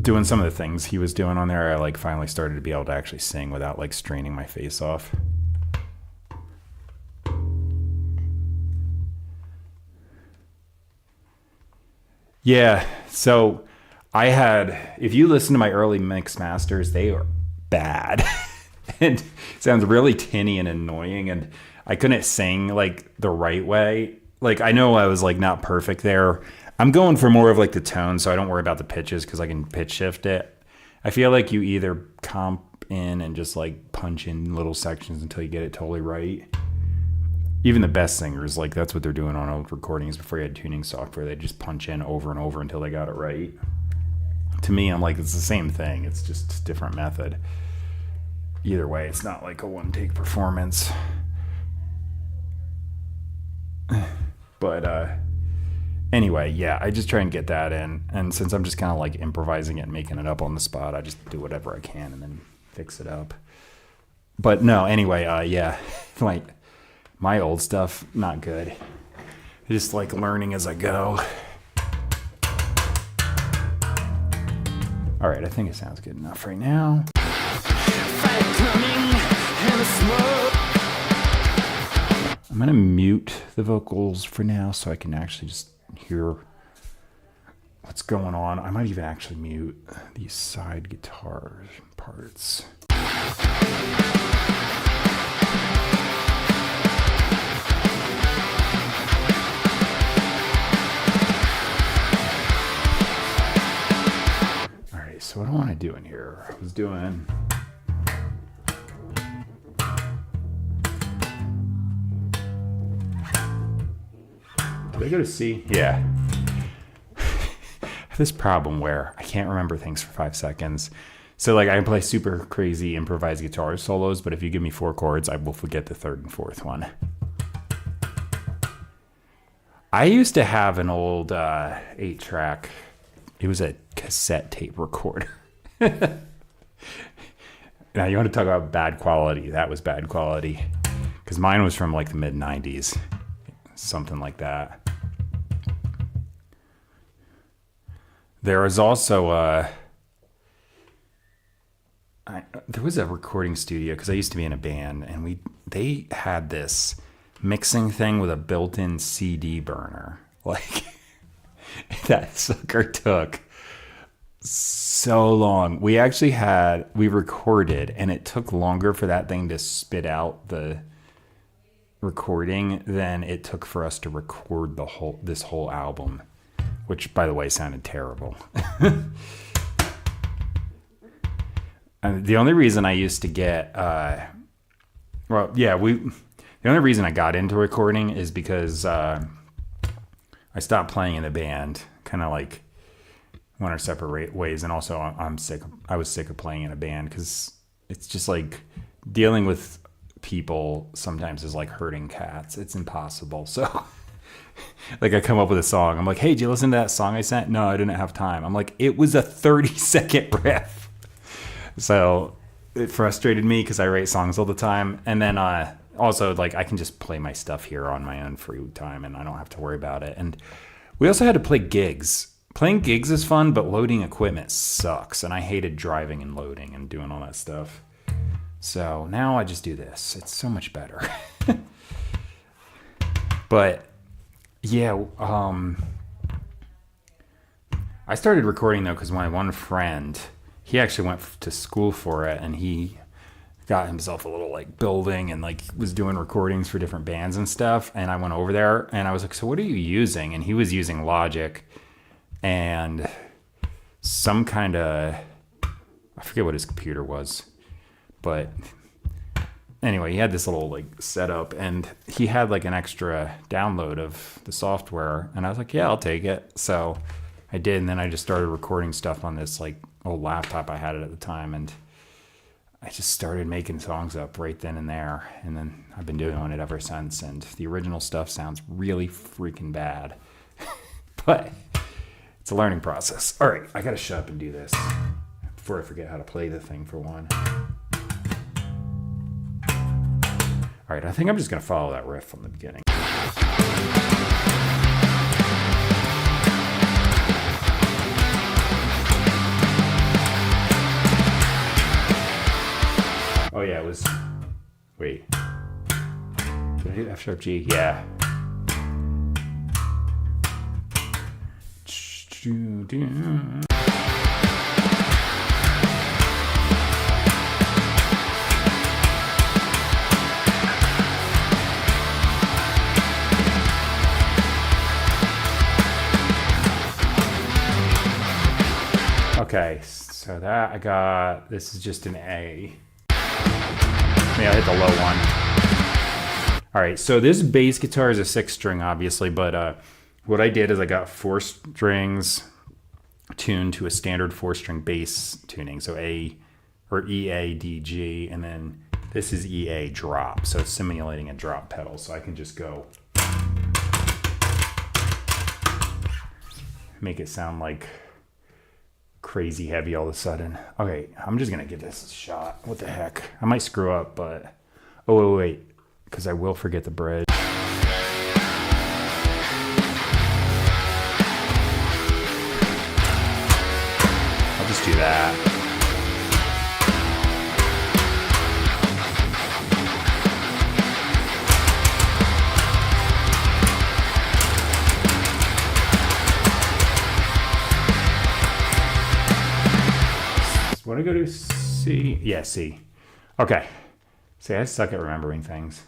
doing some of the things he was doing on there. I like finally started to be able to actually sing without like straining my face off. Yeah, so I had, if you listen to my early mix masters, they are bad. And it sounds really tinny and annoying, and I couldn't sing like the right way. Like I know I was like not perfect there. I'm going for more of like the tone, so I don't worry about the pitches because I can pitch shift it. I feel like you either comp in and just like punch in little sections until you get it totally right. Even the best singers, like that's what they're doing on old recordings before you had tuning software. They just punch in over and over until they got it right. To me, I'm like, it's the same thing. It's just a different method. Either way, it's not like a one-take performance. But anyway, yeah, I just try and get that in. And since I'm just kind of like improvising it and making it up on the spot, I just do whatever I can and then fix it up. But no, anyway, yeah, like my old stuff, not good. Just like learning as I go. All right, I think it sounds good enough right now. I'm gonna mute the vocals for now so I can actually just hear what's going on. I might even actually mute these side guitar parts. All right, so what do I want to do in here? I was doing... Did I go to C? Yeah. I have this problem where I can't remember things for 5 seconds. So like I can play super crazy improvised guitar solos, but if you give me 4 chords, I will forget the 3rd and 4th one. I used to have an old 8-track. It was a cassette tape recorder. Now you want to talk about bad quality. That was bad quality. Because mine was from like the mid-90s. Something like that. There was also there was a recording studio because I used to be in a band, and they had this mixing thing with a built-in CD burner. Like that sucker took so long. We recorded, and it took longer for that thing to spit out the recording than it took for us to record this whole album, which by the way sounded terrible. And the only reason I used to get Well, yeah, the only reason I got into recording is because I stopped playing in a band, kind of like went our separate ways, and also I was sick of playing in a band because it's just like dealing with people sometimes is like herding cats. It's impossible. So like I come up with a song, I'm like, hey, did you listen to that song I sent? No, I didn't have time. I'm like, it was a 30-second riff. So it frustrated me because I write songs all the time. And then also like I can just play my stuff here on my own free time and I don't have to worry about it. And we also had to play gigs. Playing gigs is fun, but loading equipment sucks. And I hated driving and loading and doing all that stuff. So now I just do this. It's so much better. But yeah, I started recording though because my one friend, he actually went to school for it, and he got himself a little like building and like was doing recordings for different bands and stuff. And I went over there and I was like, so what are you using? And he was using Logic and some kind of, I forget what his computer was, but anyway, he had this little like setup and he had like an extra download of the software. And I was like, yeah, I'll take it. So I did. And then I just started recording stuff on this like old laptop I had it at the time. And I just started making songs up right then and there. And then I've been doing it ever since. And the original stuff sounds really freaking bad, but it's a learning process. All right, I got to shut up and do this before I forget how to play the thing for one. All right, I think I'm just going to follow that riff from the beginning. Oh, yeah, it was... Wait. Did I do F sharp G? Yeah. Okay, so that I got, this is just an A. Maybe I'll hit the low one. All right, so this bass guitar is a 6-string, obviously, but what I did is I got 4 strings tuned to a standard 4-string bass tuning. So A or E, A, D, G, and then this is E, A drop. So it's simulating a drop pedal. So I can just go make it sound like crazy heavy all of a sudden. Okay, I'm just gonna give this a shot. What the heck? I might screw up, but oh wait, because I will forget the bridge. I'll just do that. Want to go to C? Yeah, C. Okay. See, I suck at remembering things.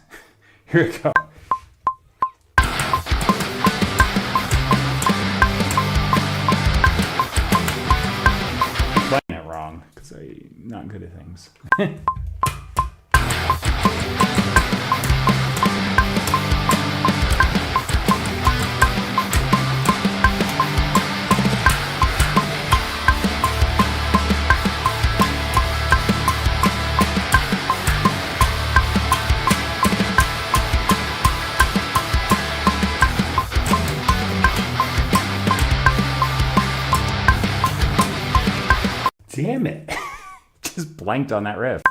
Here we go. I'm playing it wrong because I'm not good at things. Damn it. Just blanked on that riff.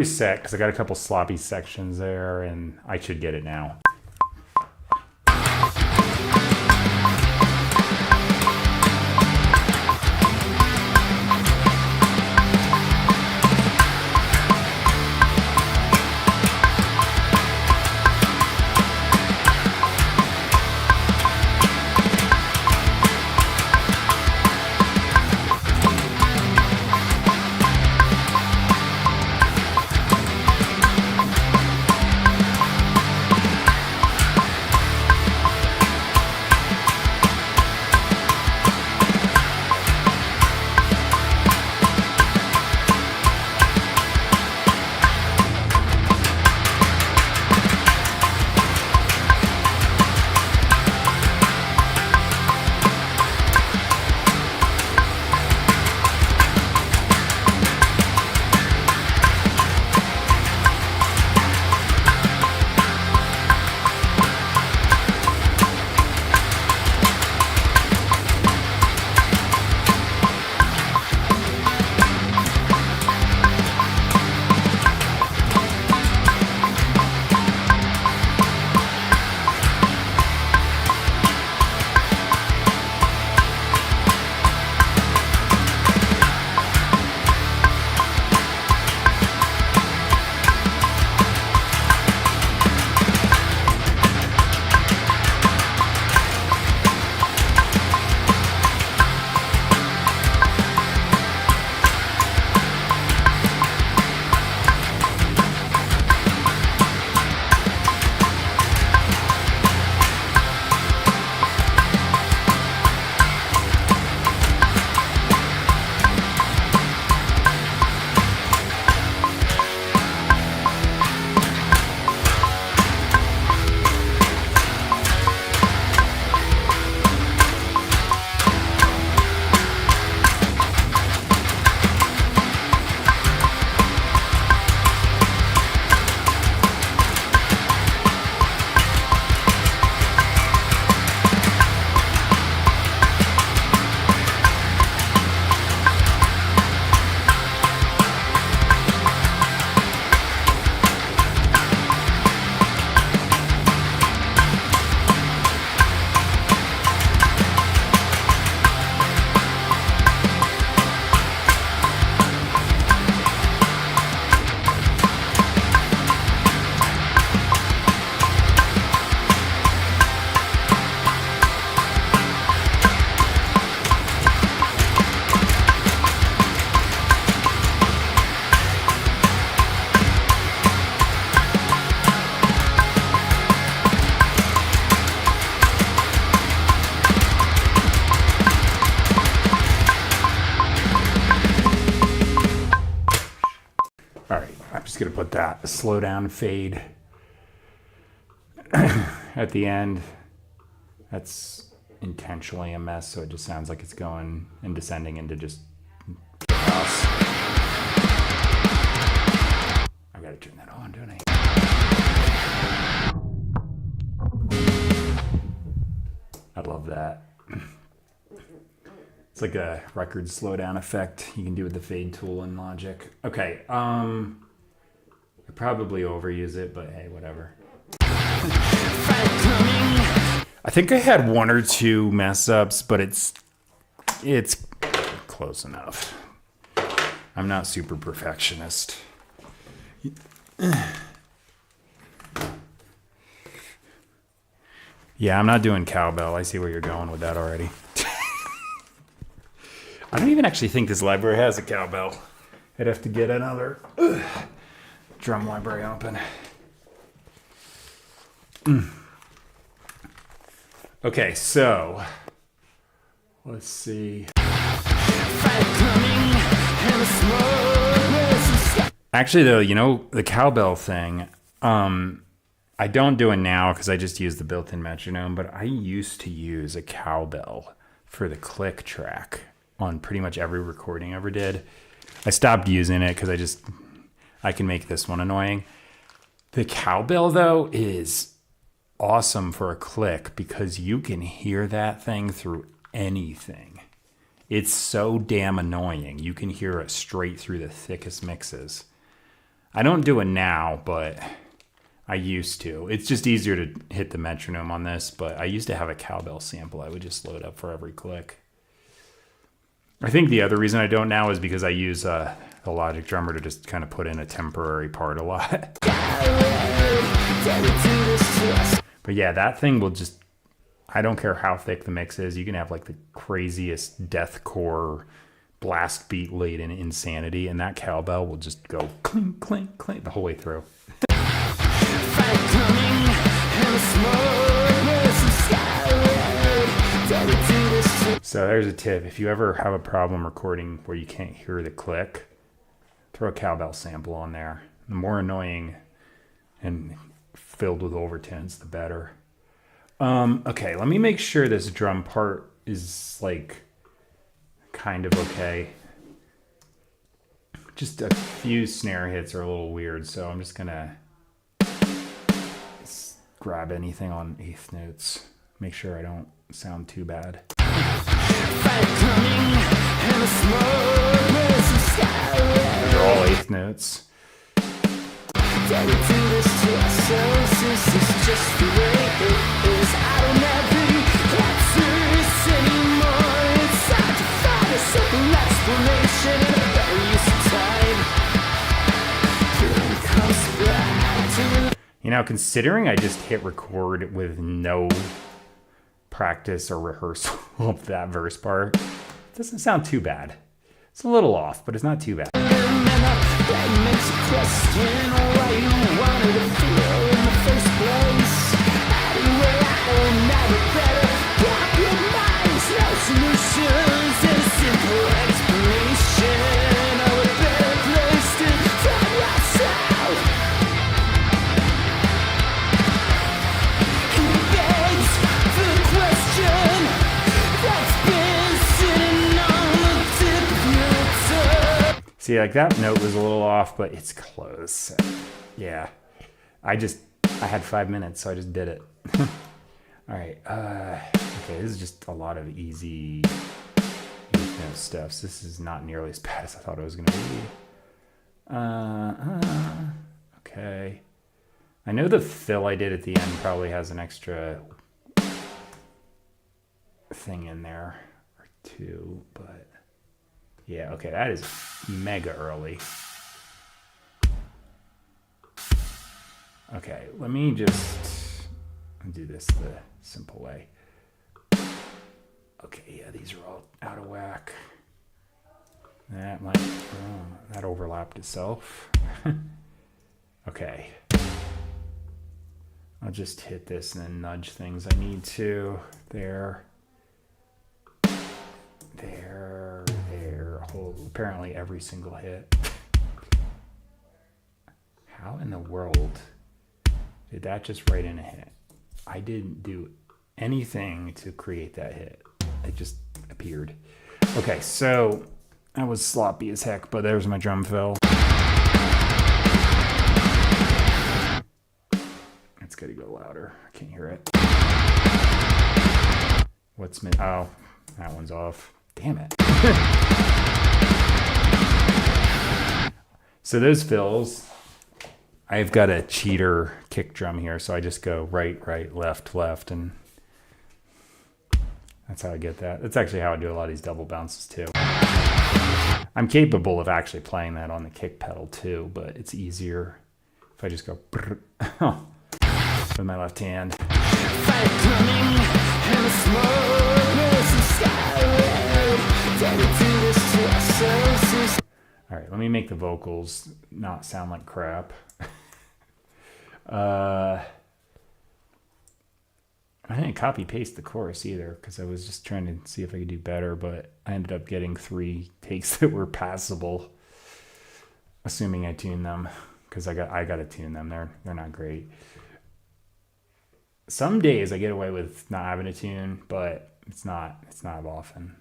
reset because I got a couple sloppy sections there, and I should get it now. Gonna put that slow down fade at the end. That's intentionally a mess, so it just sounds like it's going and descending into just chaos. I gotta turn that on, don't I? I love that. It's like a record slowdown effect you can do with the fade tool in Logic. Okay, I probably overuse it, but hey, whatever. I think I had one or two mess ups, but it's close enough. I'm not super perfectionist. Yeah, I'm not doing cowbell. I see where you're going with that already. I don't even actually think this library has a cowbell. I'd have to get another drum library open. Okay, so let's see. Actually, though, you know, the cowbell thing, I don't do it now because I just use the built-in metronome, but I used to use a cowbell for the click track on pretty much every recording I ever did. I stopped using it because I can make this one annoying. The cowbell, though, is awesome for a click because you can hear that thing through anything. It's so damn annoying. You can hear it straight through the thickest mixes. I don't do it now, but I used to. It's just easier to hit the metronome on this, but I used to have a cowbell sample I would just load up for every click. I think the other reason I don't now is because I use the Logic Drummer to just kind of put in a temporary part a lot. But yeah, that thing will just, I don't care how thick the mix is. You can have like the craziest deathcore blast beat laden insanity, and that cowbell will just go clink, clink, clink the whole way through. So there's a tip. If you ever have a problem recording where you can't hear the click, throw a cowbell sample on there. The more annoying and filled with overtones, the better. Okay, let me make sure this drum part is like kind of okay. Just a few snare hits are a little weird, so I'm just gonna grab anything on eighth notes. Make sure I don't sound too bad. Those are all eighth notes. You know, considering I just hit record with no practice or rehearsal of that verse part, it doesn't sound too bad. It's a little off, but it's not too bad. See, like that note was a little off, but it's close. Yeah. I had 5 minutes, so I just did it. All right. Okay, this is just a lot of easy stuff. So this is not nearly as bad as I thought it was going to be. Okay. I know the fill I did at the end probably has an extra thing in there or two, but yeah, okay, that is mega early. Okay, let me just do this the simple way. Okay, yeah, these are all out of whack. That overlapped itself. Okay. I'll just hit this and then nudge things I need to. There. Apparently every single hit. How in the world did that just write in a hit? I didn't do anything to create that hit. It just appeared. Okay, so that was sloppy as heck, but there's my drum fill. It's gotta go louder. I can't hear it. Oh, that one's off. Damn it. So those fills, I've got a cheater kick drum here, so I just go right, right, left, left, and that's how I get that. That's actually how I do a lot of these double bounces too. I'm capable of actually playing that on the kick pedal too, but it's easier if I just go with my left hand. All right, let me make the vocals not sound like crap. I didn't copy paste the chorus either because I was just trying to see if I could do better, but I ended up getting 3 takes that were passable, assuming I tuned them, because I got to tune them. They're not great. Some days I get away with not having a tune, but it's not often.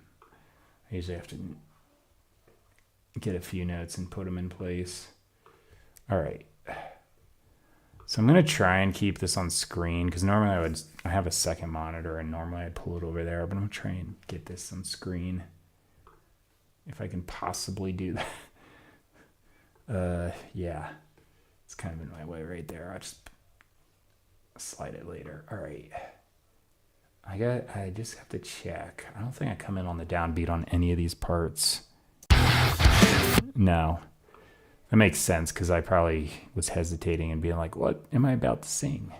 I usually have to get a few notes and put them in place. All right. So I'm going to try and keep this on screen because normally I have a second monitor and normally I'd pull it over there, but I'm going to try and get this on screen if I can possibly do that. Yeah. It's kind of in my way right there. I'll just slide it later. All right. I just have to check. I don't think I come in on the downbeat on any of these parts. No. That makes sense because I probably was hesitating and being like, what am I about to sing?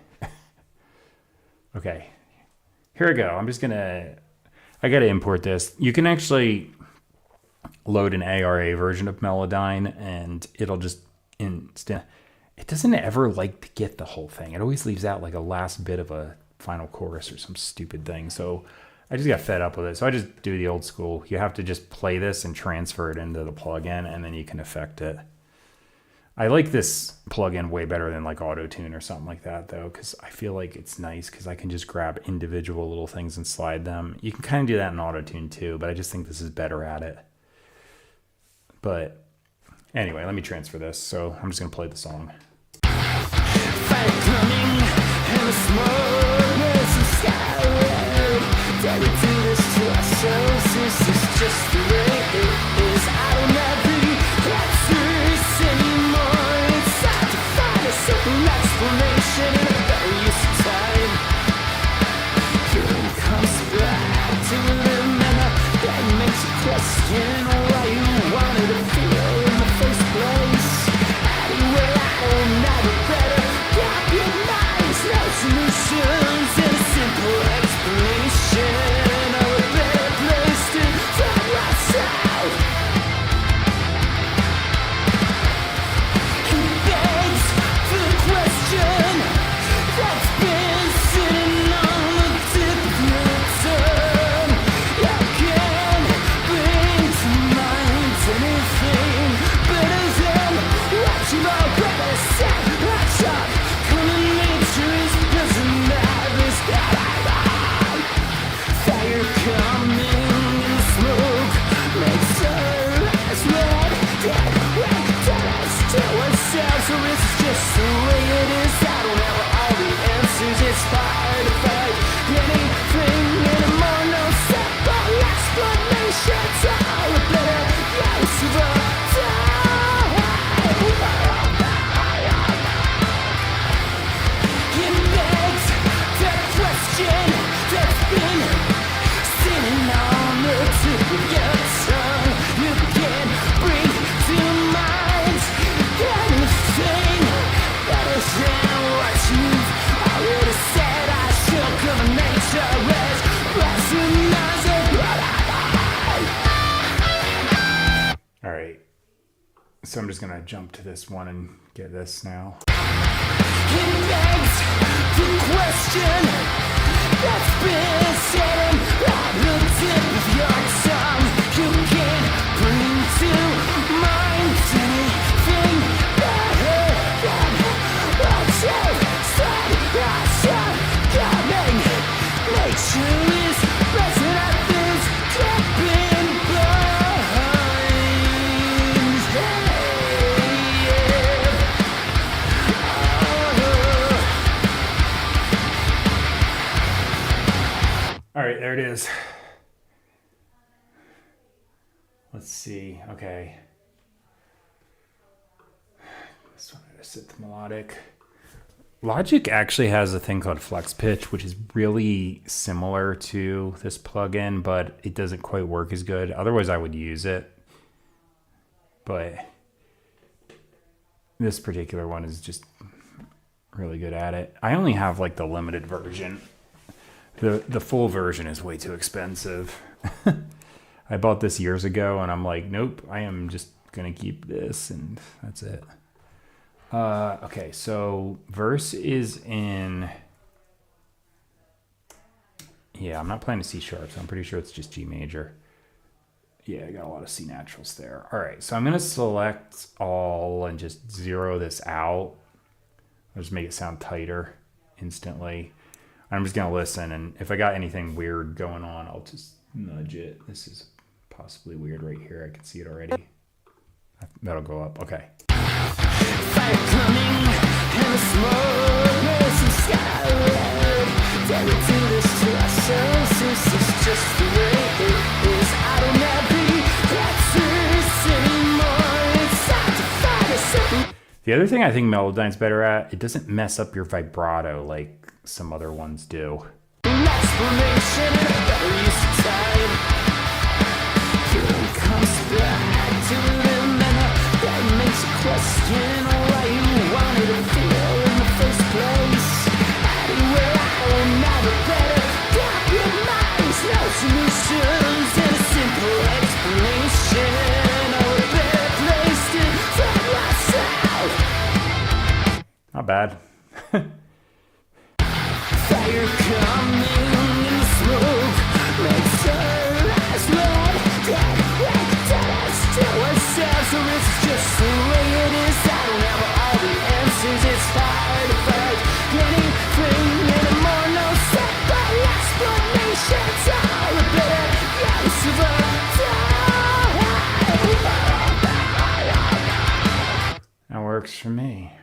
Okay. Here we go. I got to import this. You can actually load an ARA version of Melodyne and it'll just it doesn't ever like to get the whole thing. It always leaves out like a last bit of a final chorus or some stupid thing. So I just got fed up with it. So I just do the old school. You have to just play this and transfer it into the plugin and then you can affect it. I like this plugin way better than like Auto-Tune or something like that though, because I feel like it's nice because I can just grab individual little things and slide them. You can kind of do that in Auto-Tune too, but I just think this is better at it. But anyway, let me transfer this. So I'm just going to play the song. All right, so I'm just gonna jump to this one and get this now. He begs the question that's been said on the tip of your tongue. You can't bring to mind anything better than what you said. Coming, nature is present at this dripping blind. All right, there it is. Let's see. Okay. This one, I just set the melodic. Logic actually has a thing called Flex Pitch, which is really similar to this plugin, but it doesn't quite work as good. Otherwise, I would use it. But this particular one is just really good at it. I only have like the limited version. The full version is way too expensive. I bought this years ago and I'm like, nope, I am just gonna keep this and that's it. Okay, so verse is in, yeah, I'm not playing a C sharp, so I'm pretty sure it's just G major. Yeah, I got a lot of C naturals there. All right, so I'm gonna select all and just zero this out. I'll just make it sound tighter instantly. I'm just gonna listen, and if I got anything weird going on, I'll just nudge it. This is possibly weird right here. I can see it already. That'll go up. Okay. Fire coming and the smoke is skyward. Dare we do this to ourselves? This is just the way it is. I don't have the answers anymore. It's time to find a simple. The other thing I think Melodyne's better at, it doesn't mess up your vibrato like some other ones do. Explanation in a better use of time. Feeling comes back to them, and that makes you question why you wanted to feel in the first place. Anyway, I will never better compromise. No solutions and a simple explanation. Or a better place to find myself. Not bad. Fire coming in the smoke makes our eyes load. Dead, like dead, still ourselves, or it's just the way it is. I don't have all the answers, it's hard to fight anything anymore. No simple explanations, all a better use of our time. That works for me.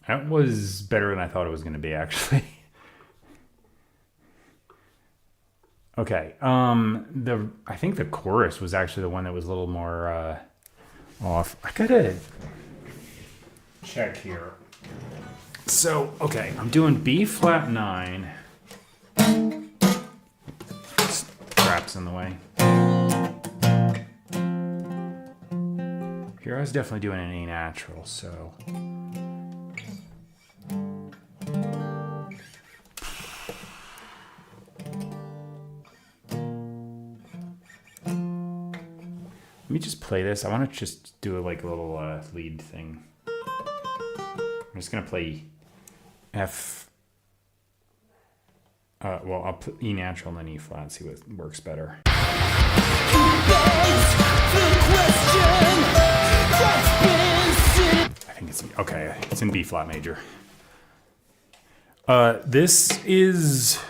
That was better than I thought it was going to be, actually. Okay. I think the chorus was actually the one that was a little more off. I gotta check here. So, okay, I'm doing B flat 9. Crap's in the way. Here I was definitely doing an A natural, so. Let me just play this. I want to just do like a little lead thing. I'm just going to play F. Well, I'll put E natural and then E flat, see what works better. I think it's, okay, it's in B flat major. This is,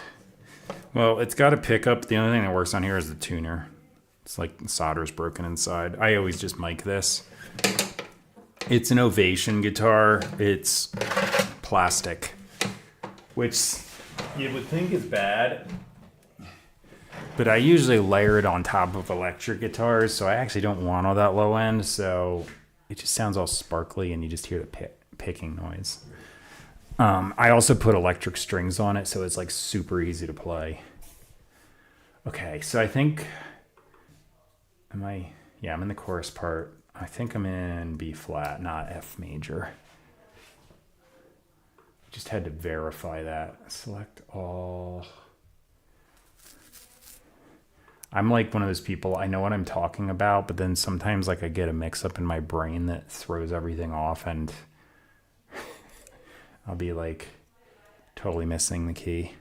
well, it's got a pickup. The only thing that works on here is the tuner. It's like the solder's broken inside. I always just mic this. It's an Ovation guitar. It's plastic, which you would think is bad, but I usually layer it on top of electric guitars, so I actually don't want all that low end, so it just sounds all sparkly and you just hear the picking noise. I also put electric strings on it, so it's like super easy to play. Okay, so I think... Yeah, I'm in the chorus part. I think I'm in B flat, not F major. Just had to verify that. Select all. I'm like one of those people, I know what I'm talking about, but then sometimes like I get a mix up in my brain that throws everything off and I'll be like totally missing the key.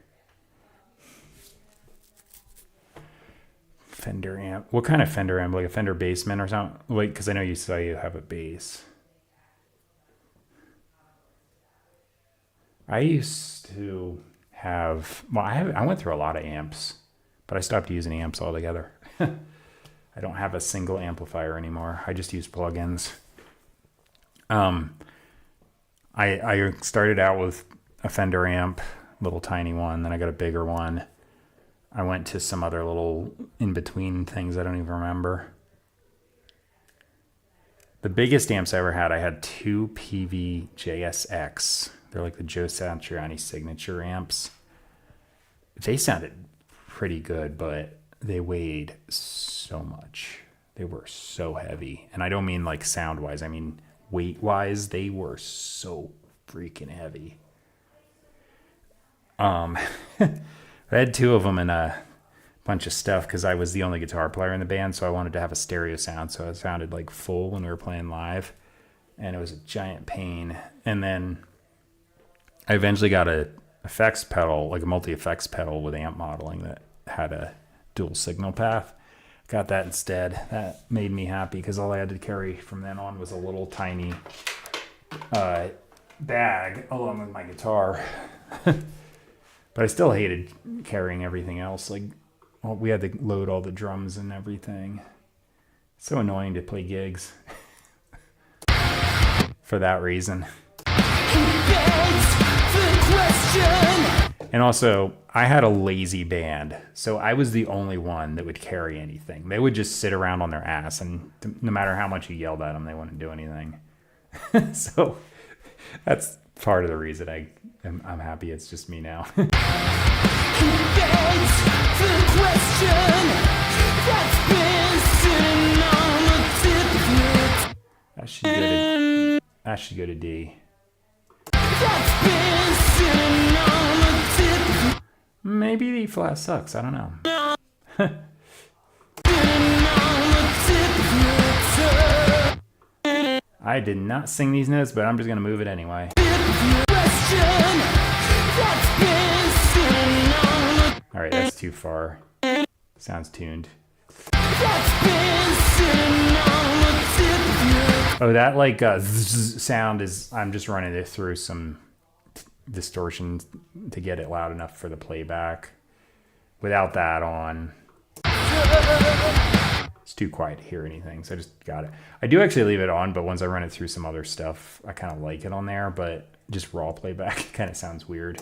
Fender amp. What kind of Fender amp? Like a Fender Bassman or something? Wait, because I know you say you have a bass. I used to have... Well, I went through a lot of amps, but I stopped using amps altogether. I don't have a single amplifier anymore. I just use plugins. I started out with a Fender amp, little tiny one. Then I got a bigger one. I went to some other little in-between things I don't even remember. The biggest amps I ever had, I had two PV JSX. They're like the Joe Satriani signature amps. They sounded pretty good, but they weighed so much. They were so heavy. And I don't mean like sound-wise. I mean weight-wise, they were so freaking heavy. I had two of them and a bunch of stuff because I was the only guitar player in the band, so I wanted to have a stereo sound, so it sounded like full when we were playing live, and it was a giant pain. And then I eventually got a effects pedal, like a multi-effects pedal with amp modeling that had a dual signal path. Got that instead. That made me happy because all I had to carry from then on was a little tiny bag along with my guitar. But I still hated carrying everything else. Like, well, we had to load all the drums and everything. It's so annoying to play gigs for that reason. And also, I had a lazy band, so I was the only one that would carry anything. They would just sit around on their ass, and no matter how much you yelled at them, they wouldn't do anything. So that's part of the reason I'm happy it's just me now. That should go to D. Maybe the E flat sucks. I don't know. I did not sing these notes, but I'm just going to move it anyway. All right, that's too far. Sounds tuned. Oh, that like sound is, I'm just running it through some distortion to get it loud enough for the playback. Without that on, it's too quiet to hear anything, so I just got it. I do actually leave it on, but once I run it through some other stuff, I kind of like it on there, but just raw playback kind of sounds weird.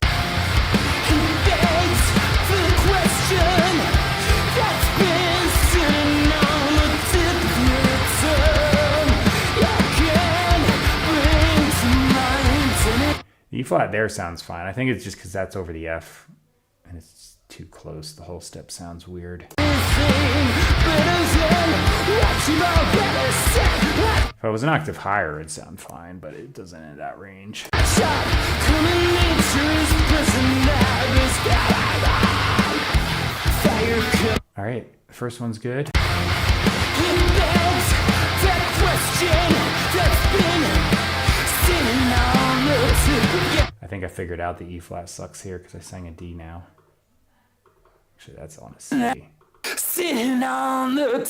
The E flat there sounds fine. I think it's just because that's over the F and it's too close. The whole step sounds weird. If I was an octave higher, it'd sound fine, but it doesn't in that range. All right, the first one's good. I think I figured out the E flat sucks here because I sang a D now. Actually, that's on a C. Sitting on the you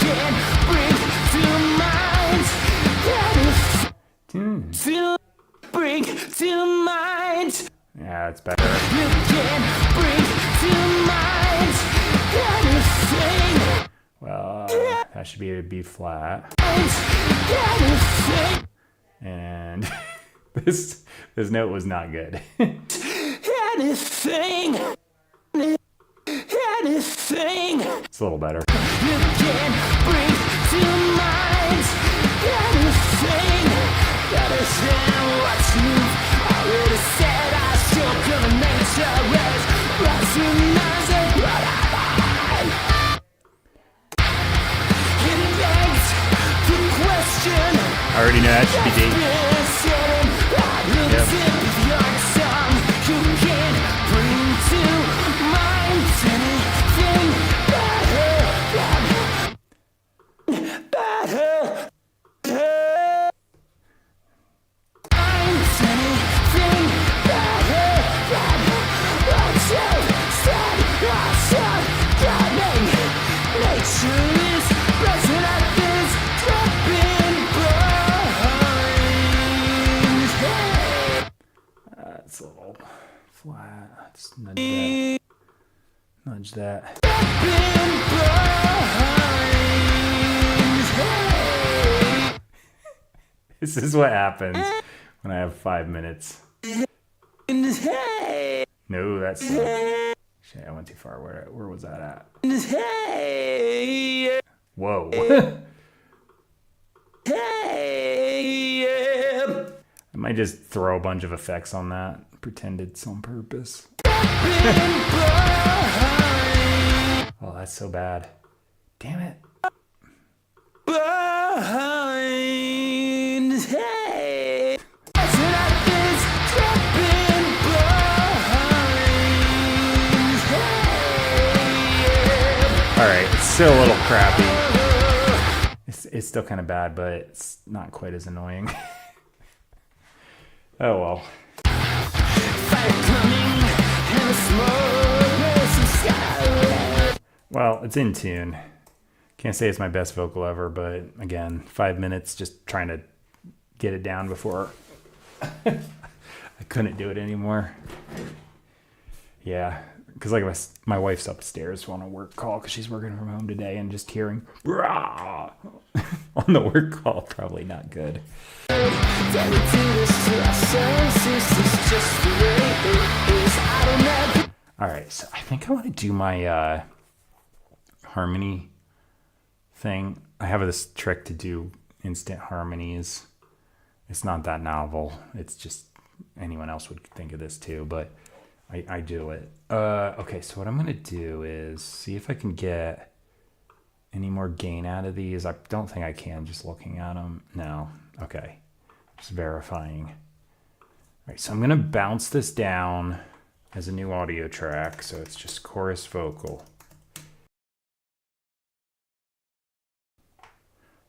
can't bring to mind. To bring to mind. Yeah, it's better. You can't bring to mind anything. Well, that should be a B flat. And this note was not good. Anything. It's a little better. You can't bring to mind anything. What you've already said. I still cover nature as recognize it. I already know that should be D. It's a little flat. Let's nudge that. This is what happens when I have 5 minutes. No, that's shit. I went too far. Where was that at? Whoa. I might just throw a bunch of effects on that. Pretend it's on purpose. Oh, that's so bad. Damn it. Alright, it's still a little crappy. It's still kind of bad, but it's not quite as annoying. Oh well. Well, it's in tune. Can't say it's my best vocal ever, but again, 5 minutes just trying to get it down before I couldn't do it anymore. Yeah, because like my wife's upstairs on a work call because she's working from home today, and just hearing rah on the work call probably not good. All right, so I think I want to do my harmony thing. I have this trick to do instant harmonies. It's not that novel. It's just anyone else would think of this too, but I do it. Okay, so what I'm going to do is see if I can get any more gain out of these. I don't think I can just looking at them. No. Okay. Just verifying. All right, so I'm going to bounce this down as a new audio track. So it's just chorus vocal.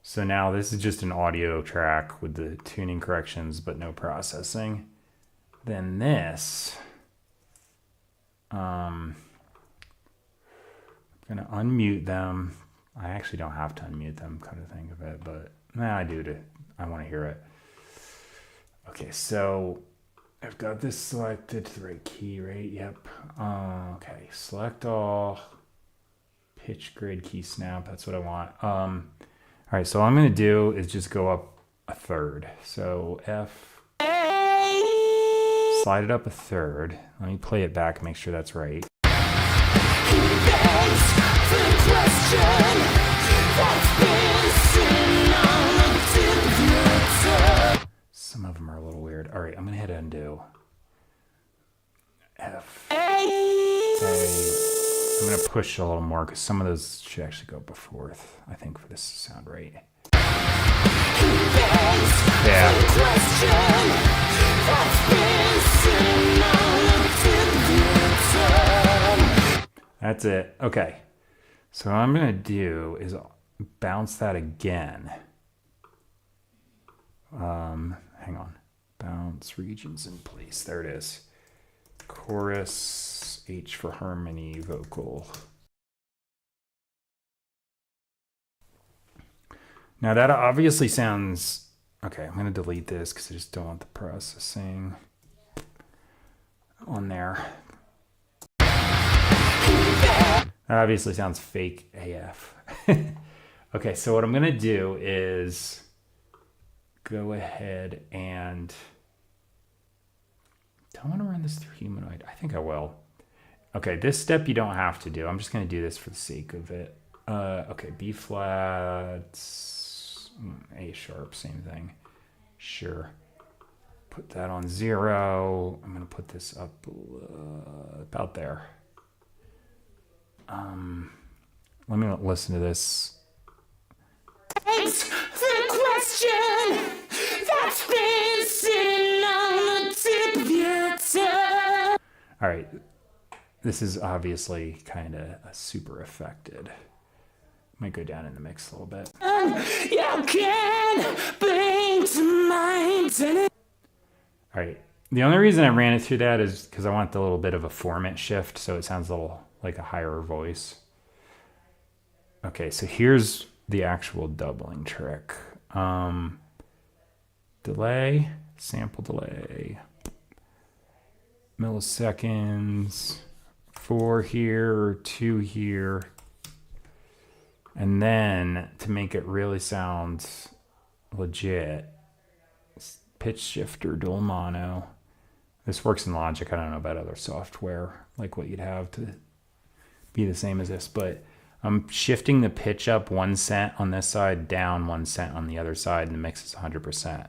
So now this is just an audio track with the tuning corrections, but no processing. Then this, I'm gonna unmute them. I actually don't have to unmute them, kind of think of it, but I do I want to hear it. Okay, so I've got this selected to the right key, right? Yep. Okay, select all, pitch grid key snap. That's what I want. All right, so all I'm going to do is just go up a third. So F, slide it up a third. Let me play it back and make sure that's right. Some of them are a little weird. All right, I'm going to hit undo. F, A. I'm going to push a little more because some of those should actually go up a fourth, I think, for this to sound right. Yeah. That's it. Okay. So what I'm going to do is bounce that again. Hang on. Bounce regions in place. There it is. Chorus, H for harmony, vocal. Now that obviously sounds... Okay, I'm going to delete this because I just don't want the processing on there. That obviously sounds fake AF. Okay, so what I'm going to do is go ahead and... Do I want to run this through Humanoid? I think I will. Okay, this step you don't have to do. I'm just going to do this for the sake of it. Okay, B flat, A sharp, same thing. Sure. Put that on 0. I'm going to put this up about there. Let me listen to this. Thanks for the question that's been sitting on the tip of your tongue. All right. This is obviously kind of super affected. Might go down in the mix a little bit. You can bring to mind. All right. The only reason I ran it through that is because I want the little bit of a formant shift, so it sounds a little like a higher voice. Okay, so here's the actual doubling trick. Delay, sample delay, milliseconds, 4 here, 2 here. And then to make it really sound legit, pitch shifter, dual mono. This works in Logic. I don't know about other software, like what you'd have to be the same as this, but I'm shifting the pitch up 1 cent on this side, down 1 cent on the other side, and the mix is 100%.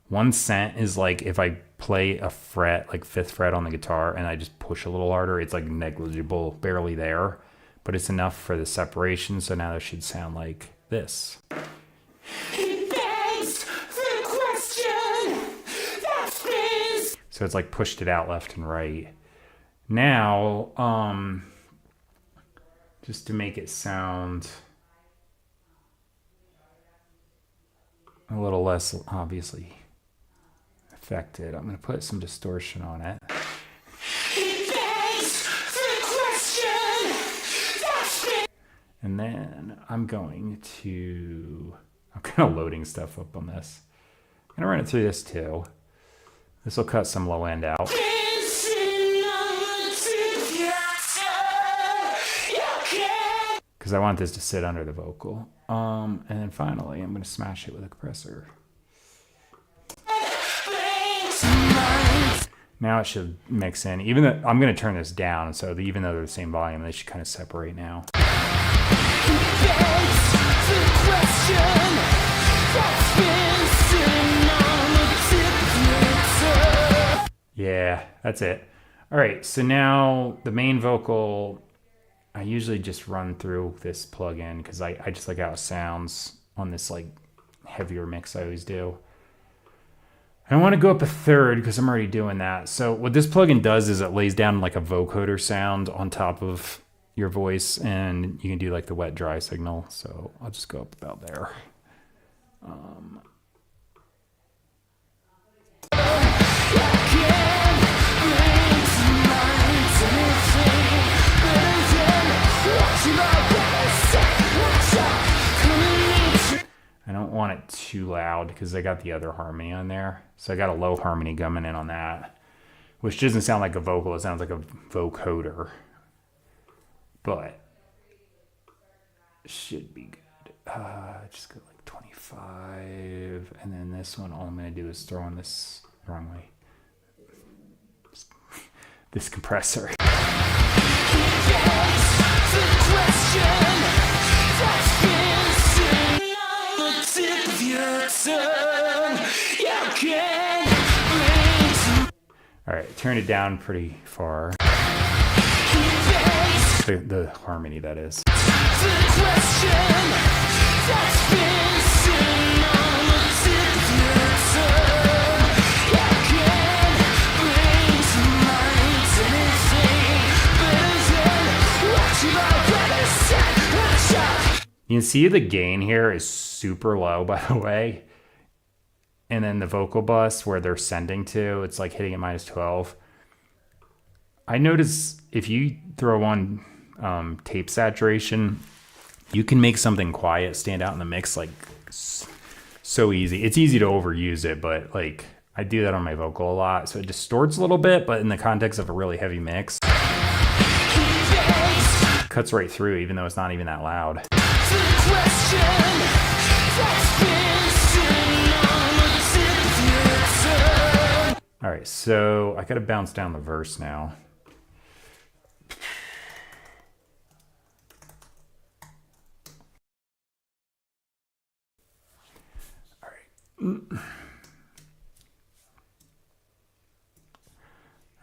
1 cent is like if I play a fret, like 5th fret on the guitar, and I just push a little harder, it's like negligible, barely there, but it's enough for the separation, so now it should sound like this. So it's like pushed it out left and right. Now, just to make it sound a little less obviously affected, I'm going to put some distortion on it. And then I'm kind of loading stuff up on this. I'm going to run it through this too. This will cut some low end out. because I want this to sit under the vocal. And then finally, I'm going to smash it with a compressor. Now it should mix in. Even though I'm going to turn this down, so even though they're the same volume, they should kind of separate now. Yeah, that's it. All right, so now the main vocal, I usually just run through this plugin because I just like how it sounds on this like heavier mix I always do. I don't want to go up a third because I'm already doing that. So what this plugin does is it lays down like a vocoder sound on top of your voice, and you can do like the wet dry signal. So I'll just go up about there. I don't want it too loud because I got the other harmony on there. So I got a low harmony coming in on that, which doesn't sound like a vocal. It sounds like a vocoder, but should be good. Just go like 25. And then this one, all I'm going to do is throw in this wrong way. This compressor. All right, turn it down pretty far. The harmony, that is. You can see the gain here is super low, by the way. And then the vocal bus where they're sending to, it's like hitting at -12. I notice if you throw on tape saturation, you can make something quiet stand out in the mix like so easy. It's easy to overuse it, but like I do that on my vocal a lot. So it distorts a little bit, but in the context of a really heavy mix, cuts right through even though it's not even that loud. All right, so I got to bounce down the verse now. All right.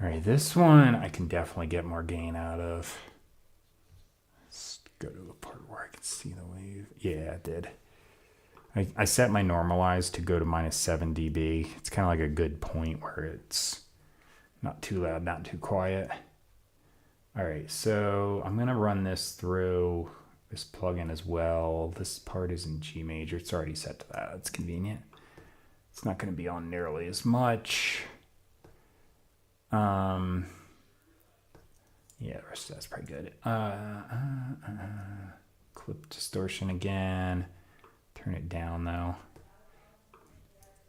All right, this one I can definitely get more gain out of. Let's go to a part where I can see the wave. Yeah, it did. I set my normalize to go to -7 dB. It's kind of like a good point where it's not too loud, not too quiet. All right, so I'm gonna run this through this plugin as well. This part is in G major. It's already set to that. It's convenient. It's not gonna be on nearly as much. Yeah, the rest of that's pretty good. Clip distortion again. Turn it down though.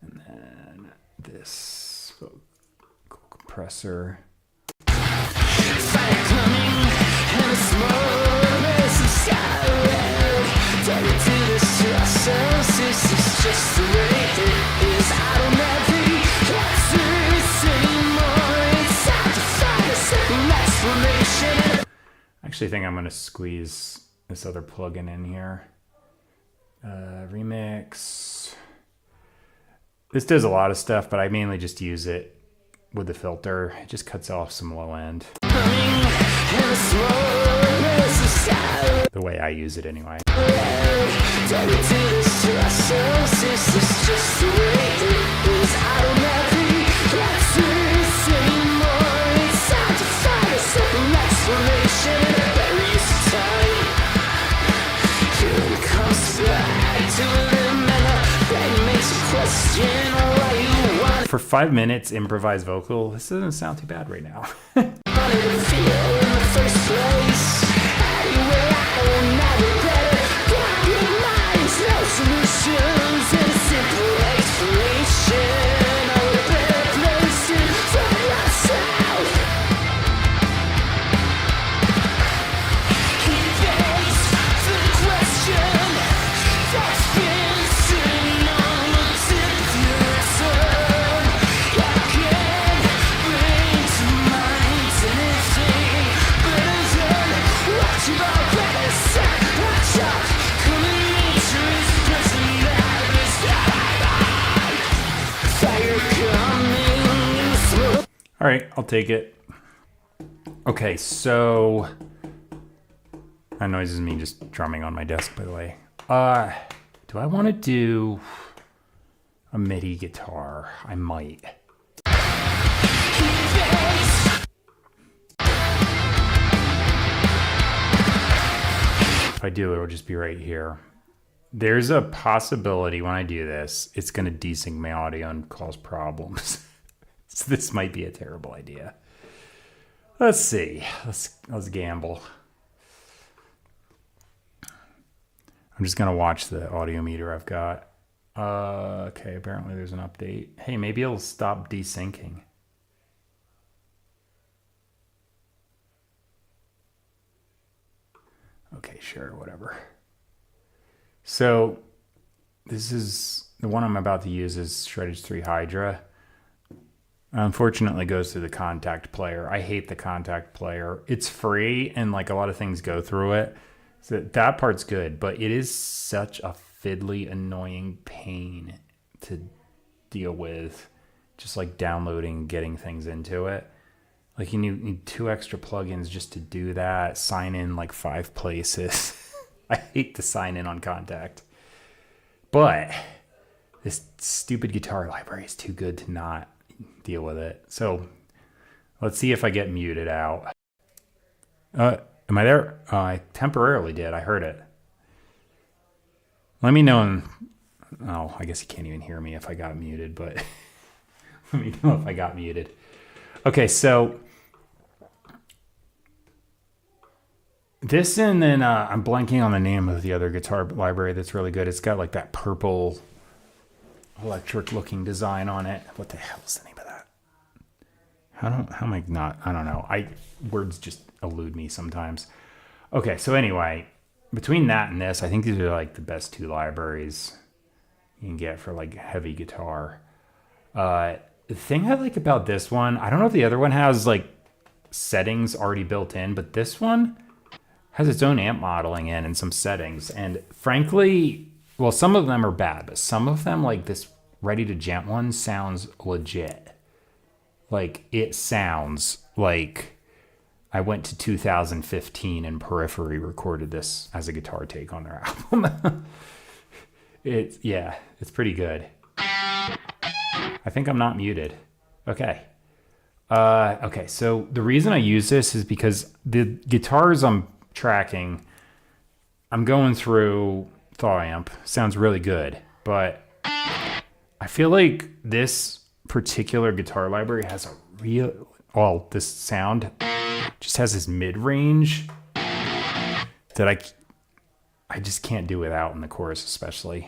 And then this vocal compressor. Fire coming and the smoke is skyrocket. Tell me to this to ourselves, this is just the way it is. I don't ever want to say more. It's time to find a simple explanation. I actually think I'm gonna squeeze this other plugin in here. Remix. This does a lot of stuff, but I mainly just use it with the filter. It just cuts off some low end. The way I use it anyway. For 5 minutes improvised vocal, this doesn't sound too bad right now. All right, I'll take it. Okay, so that noise is me just drumming on my desk, by the way. Do I want to do a MIDI guitar? I might. If I do, it'll just be right here. There's a possibility when I do this, it's going to desync my audio and cause problems. So this might be a terrible idea. Let's see. Let's gamble. I'm just going to watch the audio meter I've got. Okay, apparently there's an update. Hey, maybe it'll stop desyncing. Okay, sure, whatever. So this is the one I'm about to use is Shreddage 3 Hydra. Unfortunately goes through the Kontakt player. I hate the Kontakt player. It's free and like a lot of things go through it. So that part's good, but it is such a fiddly, annoying pain to deal with. Just like downloading, getting things into it. Like you need 2 extra plugins just to do that. Sign in like 5 places. I hate to sign in on Kontakt. But this stupid guitar library is too good to not deal with it. So let's see if I get muted out. Am I there? I temporarily did. I heard it. Let me know. Oh, I guess you can't even hear me if I got muted, but let me know if I got muted. Okay, so this, and then I'm blanking on the name of the other guitar library that's really good. It's got like that purple electric looking design on it. What the hell is the name of that? How am I not? I don't know. Words just elude me sometimes. Okay, so anyway, between that and this, I think these are like the best 2 libraries you can get for like heavy guitar. The thing I like about this one, I don't know if the other one has like settings already built in, but this one has its own amp modeling in and some settings. And frankly, well, some of them are bad, but some of them, like this Ready to Gent one, sounds legit. Like it sounds like I went to 2015 and Periphery recorded this as a guitar take on their album. It's pretty good. I think I'm not muted. Okay. Okay, so the reason I use this is because the guitars I'm tracking, I'm going through Thaw Amp. Sounds really good, but I feel like this particular guitar library has a this sound just has this mid-range that I just can't do without in the chorus, especially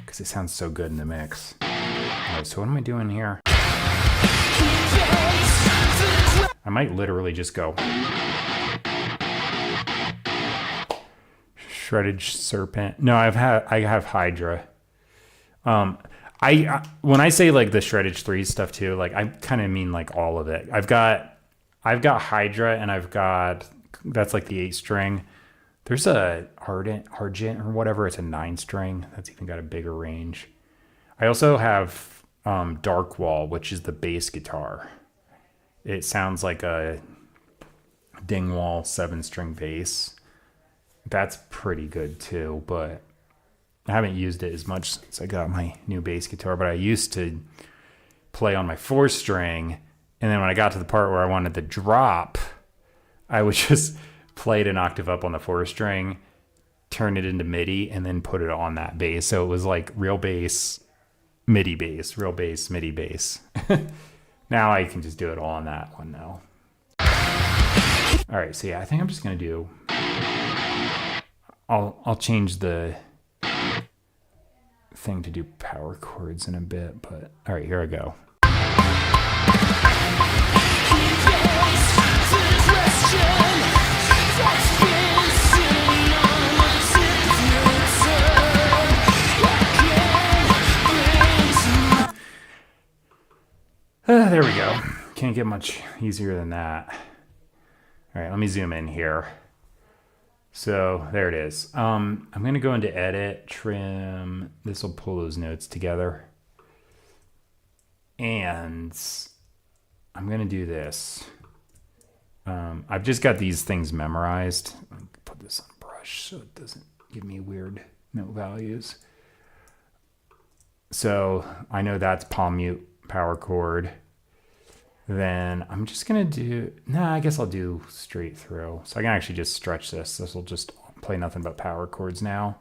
because it sounds so good in the mix. All right, so what am I doing here? I might literally just go Shreddage Serpent. No, I have Hydra. When I say like the Shreddage 3 stuff too, like I kind of mean like all of it. I've got Hydra, and that's like the 8-string. There's a Argent or whatever. It's a 9-string. That's even got a bigger range. I also have Dark Wall, which is the bass guitar. It sounds like a Dingwall 7-string bass. That's pretty good too, but I haven't used it as much since I got my new bass guitar, but I used to play on my 4-string, and then when I got to the part where I wanted the drop, I would just play it an octave up on the 4-string, turn it into MIDI, and then put it on that bass. So it was like real bass, MIDI bass, real bass, MIDI bass. Now I can just do it all on that one now. All right, so yeah, I think I'm just gonna do, I'll change the thing to do power chords in a bit, but all right, here I go. There we go. Can't get much easier than that. All right, let me zoom in here. So there it is. I'm going to go into edit, trim. This will pull those notes together. And I'm going to do this. I've just got these things memorized. I'll put this on brush so it doesn't give me weird note values. So I know that's palm mute power chord. Then I'm just going to do, I guess I'll do straight through. So I can actually just stretch this. This will just play nothing but power chords now.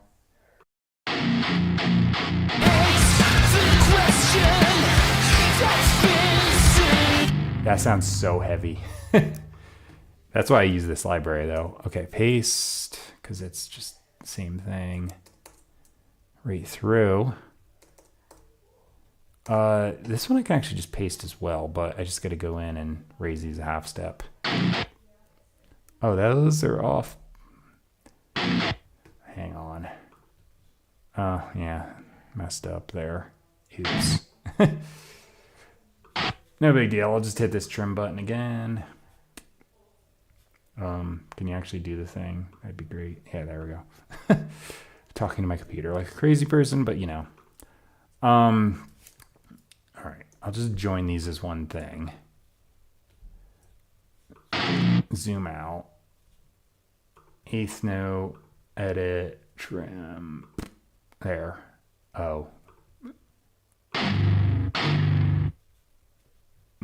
That sounds so heavy. That's why I use this library though. Okay, paste, because it's just the same thing. Right through. This one I can actually just paste as well, but I just got to go in and raise these a half step. Oh, those are off. Hang on. Oh, yeah, messed up there. Oops. No big deal. I'll just hit this trim button again. Can you actually do the thing? That'd be great. Yeah, there we go. Talking to my computer like a crazy person, but you know. All right, I'll just join these as one thing. Zoom out. Eighth note, edit, trim. There. Oh.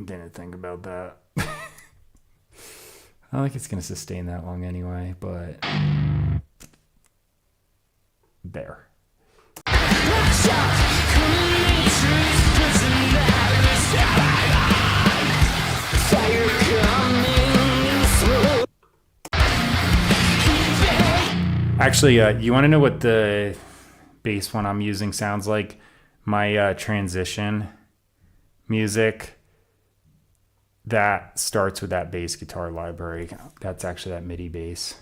Didn't think about that. I don't think it's going to sustain that long anyway, but there. Actually, you want to know what the bass one I'm using sounds like? My transition music that starts with that bass guitar library. That's actually that MIDI bass.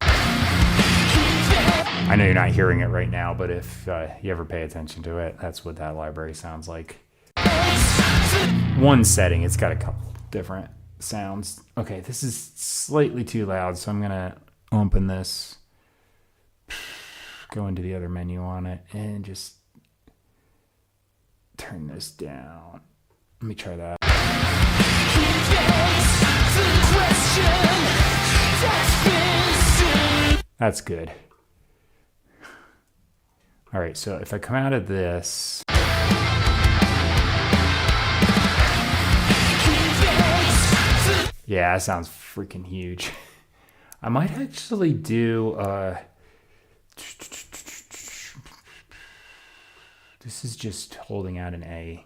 I know you're not hearing it right now, but if you ever pay attention to it, that's what that library sounds like. One setting, it's got a couple different sounds. Okay, this is slightly too loud, so I'm going to open this, go into the other menu on it, and just turn this down. Let me try that. That's good. All right, so if I come out of this, yeah, that sounds freaking huge. I might actually do, this is just holding out an A.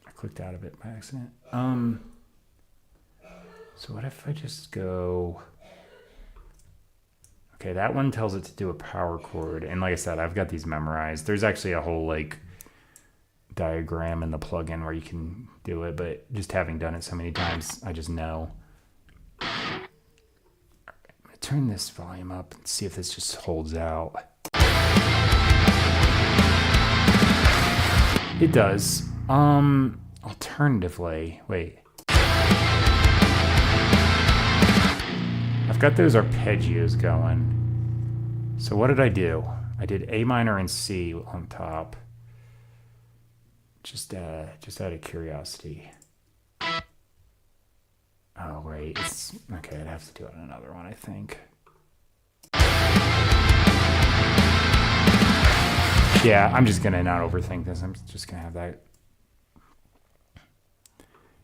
I clicked out of it by accident. So what if I just go, okay, that one tells it to do a power chord. And like I said, I've got these memorized. There's actually a whole like diagram in the plugin where you can do it, but just having done it so many times, I just know. I'm gonna turn this volume up and see if this just holds out. It does. Alternatively, wait. I've got those arpeggios going. So what did I do? I did A minor and C on top. Just out of curiosity. Oh wait, it's okay. I'd have to do it on another one, I think. Yeah, I'm just gonna not overthink this. I'm just gonna have that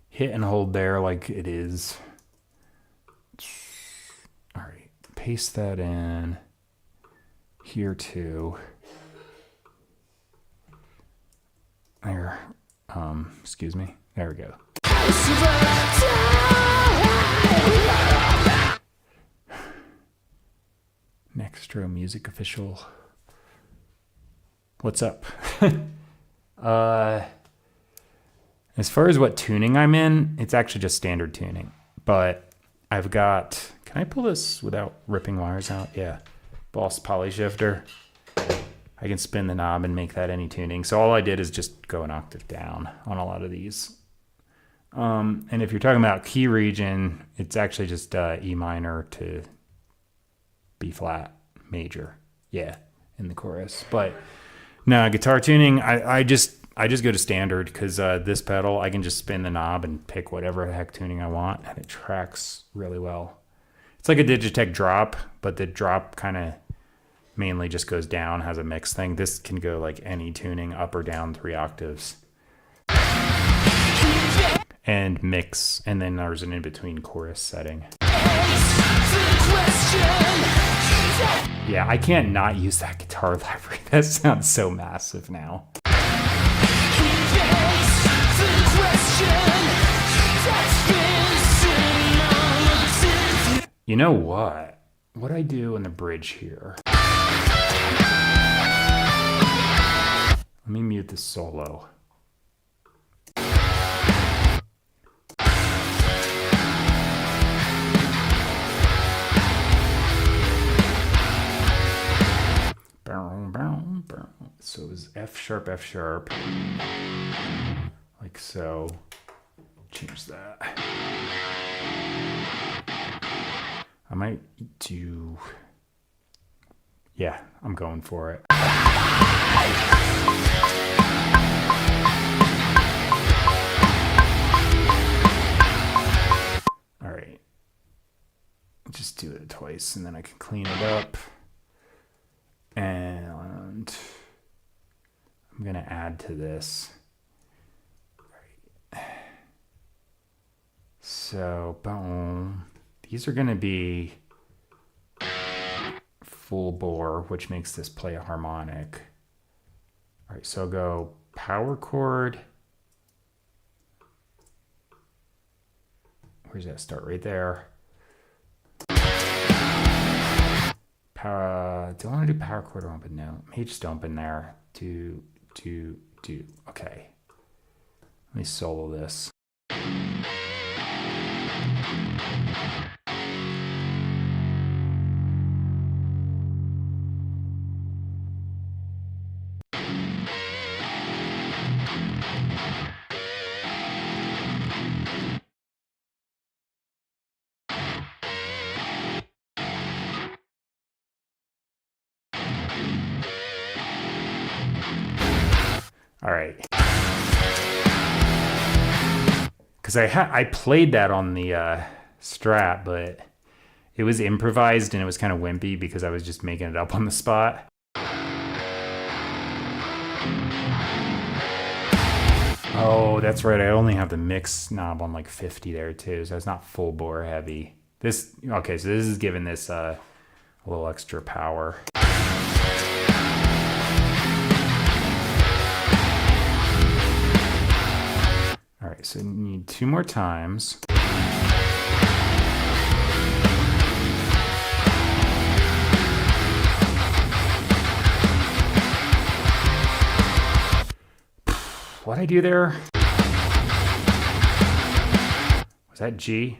hit and hold there like it is. All right, paste that in here too. There, excuse me. There we go. Nextro Music Official. What's up? As far as what tuning I'm in, it's actually just standard tuning. But I've got, can I pull this without ripping wires out? Yeah. Boss Poly Shifter. I can spin the knob and make that any tuning. So all I did is just go an octave down on a lot of these. And if you're talking about key region, it's actually just E minor to B flat major. Yeah, in the chorus. But no, guitar tuning, I I just go to standard because this pedal, I can just spin the knob and pick whatever the heck tuning I want, and it tracks really well. It's like a Digitech drop, but the drop kind of mainly just goes down, has a mix thing. This can go like any tuning, up or down 3 octaves. And mix, and then there's an in-between chorus setting. Yeah, I can't not use that guitar library. That sounds so massive now. You know what? What I do in the bridge here. Let me mute the solo. So it was F sharp, F sharp. Like so. Change that. I might do. Yeah, I'm going for it. All right. Just do it twice and then I can clean it up. And I'm going to add to this. Right. So, boom. These are going to be full bore, which makes this play a harmonic. All right, so I'll go power chord. Where's that start? Right there. Power, do I want to do power chord or open? No, maybe just open there. Do. Okay. Let me solo this. All right. Because I played that on the Strat, but it was improvised and it was kind of wimpy because I was just making it up on the spot. Oh, that's right. I only have the mix knob on like 50 there too, so it's not full bore heavy. This, okay, so this is giving this a little extra power. All right, so you need 2 more times. What'd I do there? Was that G?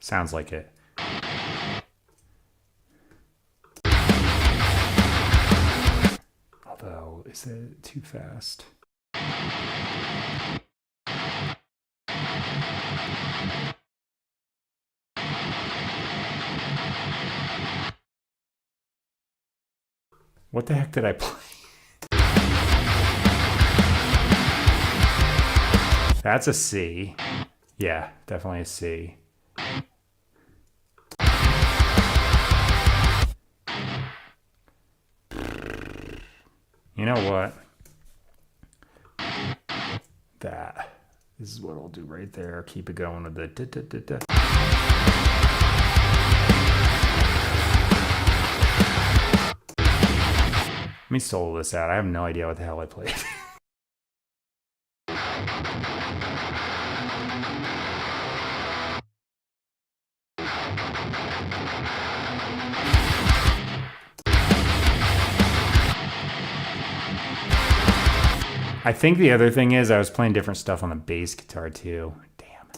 Sounds like it. Although, is it too fast? What the heck did I play? That's a C. Yeah, definitely a C. You know what? That. This is what I'll do right there. Keep it going with the da-da-da-da. Let me solo this out. I have no idea what the hell I played. I think the other thing is I was playing different stuff on the bass guitar too. Damn.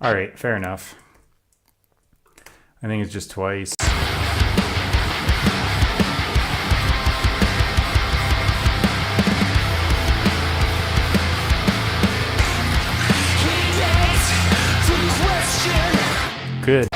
All right, fair enough. I think it's just twice. Good.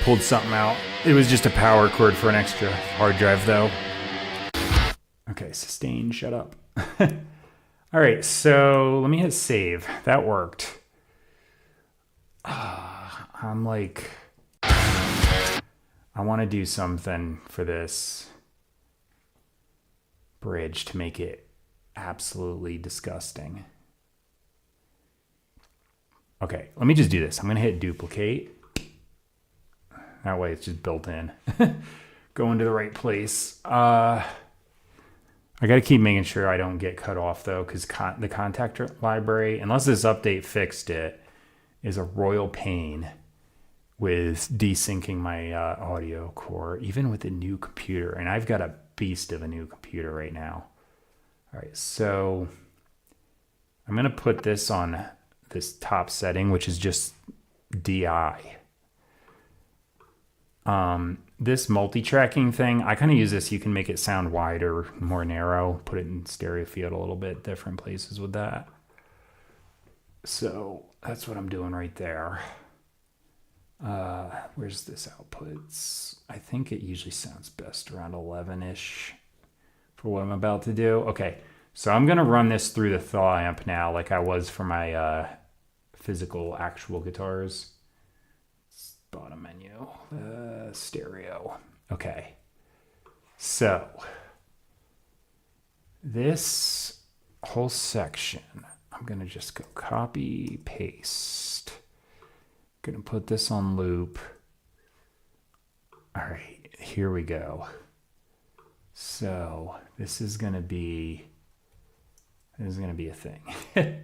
pulled something out. It was just a power cord for an extra hard drive though. Okay, sustain, shut up. All right, so let me hit save. That worked. I'm like, I want to do something for this bridge to make it absolutely disgusting. Okay, let me just do this. I'm going to hit duplicate. That way it's just built in. Go into the right place. I got to keep making sure I don't get cut off though, because the contact library, unless this update fixed it, is a royal pain with desyncing my audio core, even with a new computer. And I've got a beast of a new computer right now. All right, so I'm going to put this on this top setting, which is just DI. This multi-tracking thing, I kind of use this. You can make it sound wider, more narrow, put it in stereo field a little bit, different places with that. So that's what I'm doing right there. Where's this outputs? I think it usually sounds best around 11-ish for what I'm about to do. Okay, so I'm going to run this through the thaw amp now like I was for my physical actual guitars. Bottom menu, stereo. Okay, so this whole section, I'm going to just go copy, paste. Going to put this on loop. All right, here we go. So this is going to be a thing.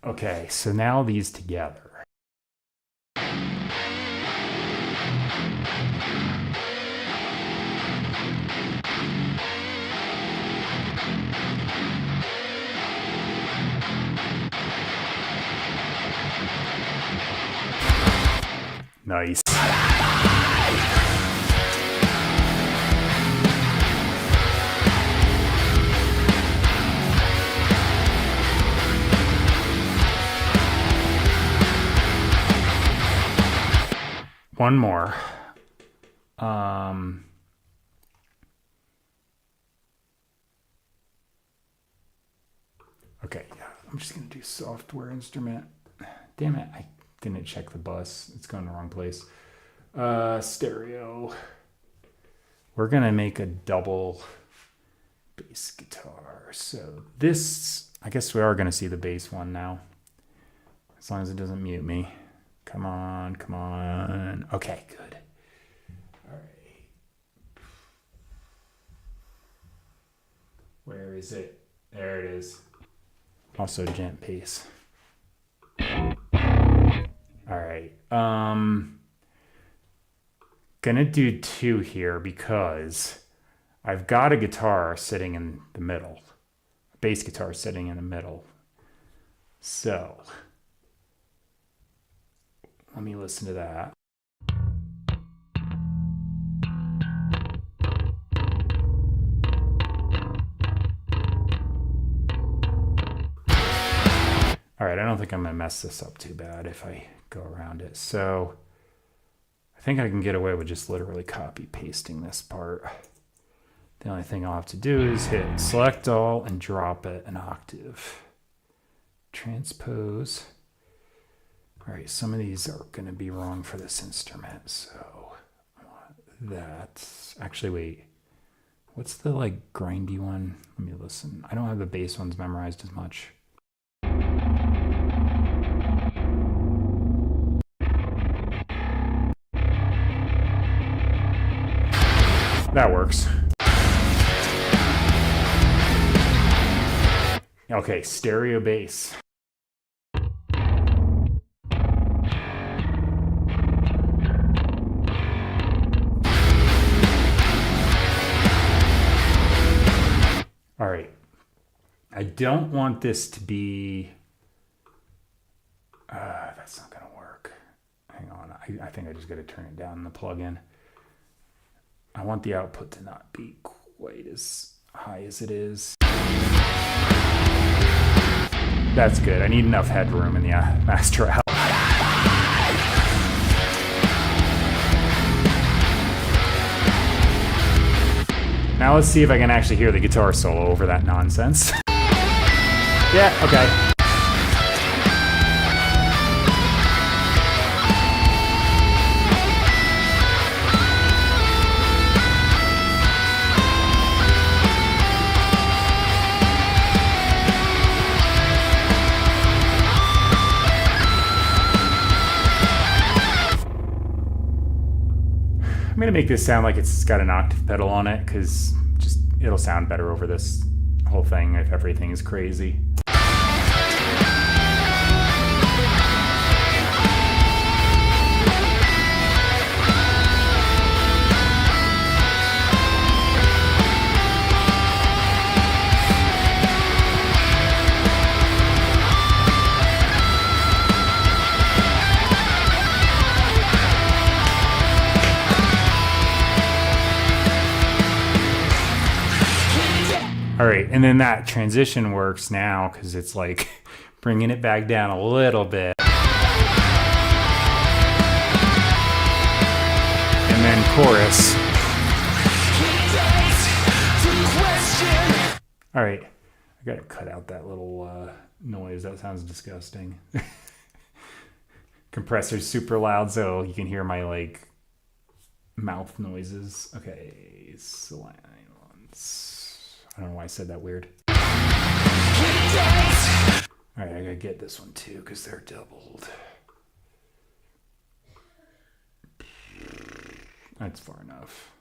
Okay, so now these together. Nice. One more. Okay, yeah, I'm just gonna do software instrument. Damn it, I didn't check the bus. It's going the wrong place. Stereo. We're gonna make a double bass guitar. So this, I guess we are gonna see the bass one now. As long as it doesn't mute me. Come on, come on. Okay, good. All right. Where is it? There it is. Also gent pace. All right. Gonna do two here because I've got a guitar sitting in the middle. A bass guitar sitting in the middle. So let me listen to that. All right, I don't think I'm gonna mess this up too bad if I go around it. So I think I can get away with just literally copy pasting this part. The only thing I'll have to do is hit select all and drop it an octave. Transpose. All right, some of these are going to be wrong for this instrument, so I want that. Actually, wait. What's the like grindy one? Let me listen. I don't have the bass ones memorized as much. That works. Okay, stereo bass. All right. I don't want this to be... that's not going to work. Hang on. I think I just got to turn it down in the plugin. I want the output to not be quite as high as it is. That's good. I need enough headroom in the master out. Now let's see if I can actually hear the guitar solo over that nonsense. Yeah, okay. I'm gonna make this sound like it's got an octave pedal on it, because just it'll sound better over this whole thing if everything is crazy. All right, and then that transition works now because it's like bringing it back down a little bit. And then chorus. All right, I gotta cut out that little noise. That sounds disgusting. Compressor's super loud, so you can hear my like mouth noises. Okay, silence. I don't know why I said that weird. Alright, I gotta get this one too, because they're doubled. That's far enough.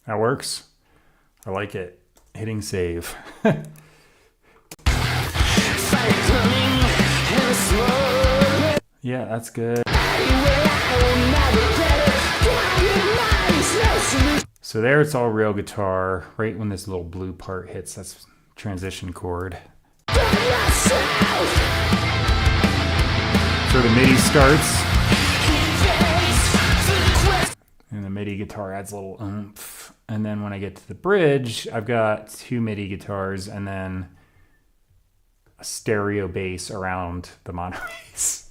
That works. I like it. Hitting save. Yeah, that's good. So there it's all real guitar. Right when this little blue part hits, that's transition chord. So the MIDI starts. And the MIDI guitar adds a little oomph. And then when I get to the bridge, I've got 2 MIDI guitars and then a stereo bass around the mono bass.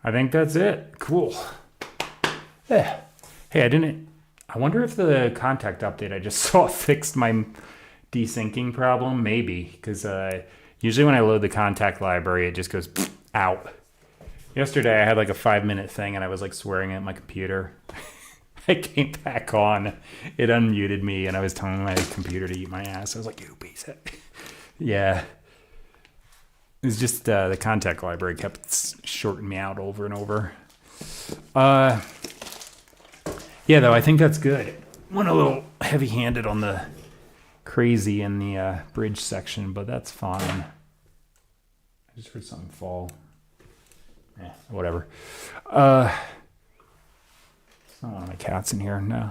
I think that's it. Cool. Yeah. Hey, I wonder if the contact update I just saw fixed my desyncing problem. Maybe, because usually when I load the contact library, it just goes out. Yesterday, I had like a 5-minute thing and I was like swearing at my computer. I came back on. It unmuted me and I was telling my computer to eat my ass. I was like, you piece of... Yeah. It's just the contact library kept shorting me out over and over. Yeah, though, I think that's good. Went a little heavy-handed on the crazy in the bridge section, but that's fine. I just heard something fall. Whatever. It's not one of my cats in here, no.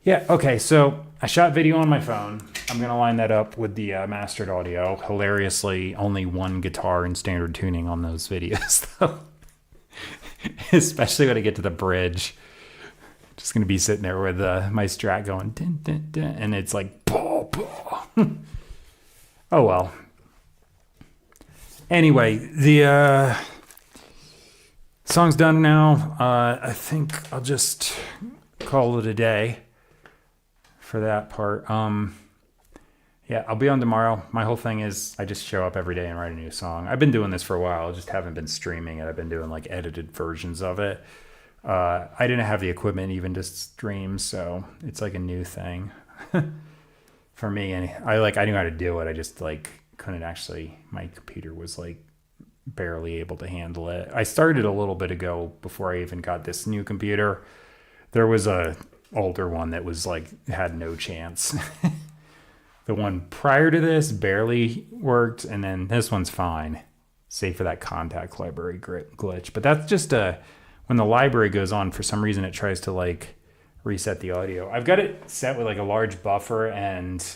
Yeah, okay, so I shot video on my phone. I'm going to line that up with the mastered audio. Hilariously, only one guitar in standard tuning on those videos, though. Especially when I get to the bridge. Just going to be sitting there with my Strat going, dun, dun, dun, and it's like, bah, bah. Oh, well. Anyway, the song's done now. I think I'll just call it a day for that part. Yeah, I'll be on tomorrow. My whole thing is I just show up every day and write a new song. I've been doing this for a while. I just haven't been streaming it. I've been doing like edited versions of it. I didn't have the equipment even to stream, so it's like a new thing for me. And I knew how to do it. I just like couldn't actually. My computer was like barely able to handle it. I started a little bit ago before I even got this new computer. There was a older one that was like had no chance. The one prior to this barely worked, and then this one's fine, save for that contact library glitch. But that's just when the library goes on, for some reason it tries to like reset the audio. I've got it set with like a large buffer, and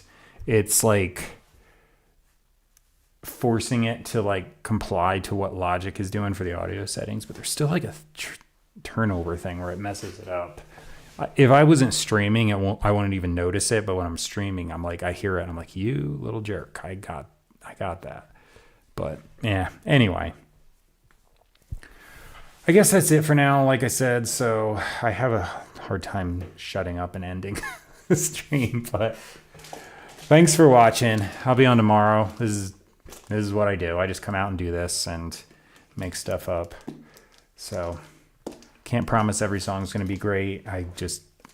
it's like forcing it to like comply to what Logic is doing for the audio settings, but there's still like a turnover thing where it messes it up. If I wasn't streaming, I wouldn't even notice it. But when I'm streaming, I'm like, I hear it. And I'm like, you little jerk. I got that. But yeah, anyway, I guess that's it for now. Like I said, so I have a hard time shutting up and ending the stream, but thanks for watching. I'll be on tomorrow. This is what I do. I just come out and do this and make stuff up. So can't promise every song's going to be great.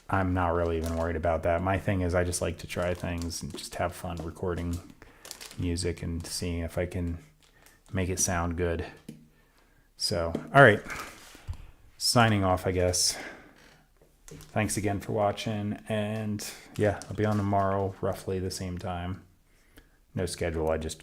I'm not really even worried about that. My thing is I just like to try things and just have fun recording music and seeing if I can make it sound good. So, all right. Signing off, I guess. Thanks again for watching. And yeah, I'll be on tomorrow, roughly the same time. No schedule. I just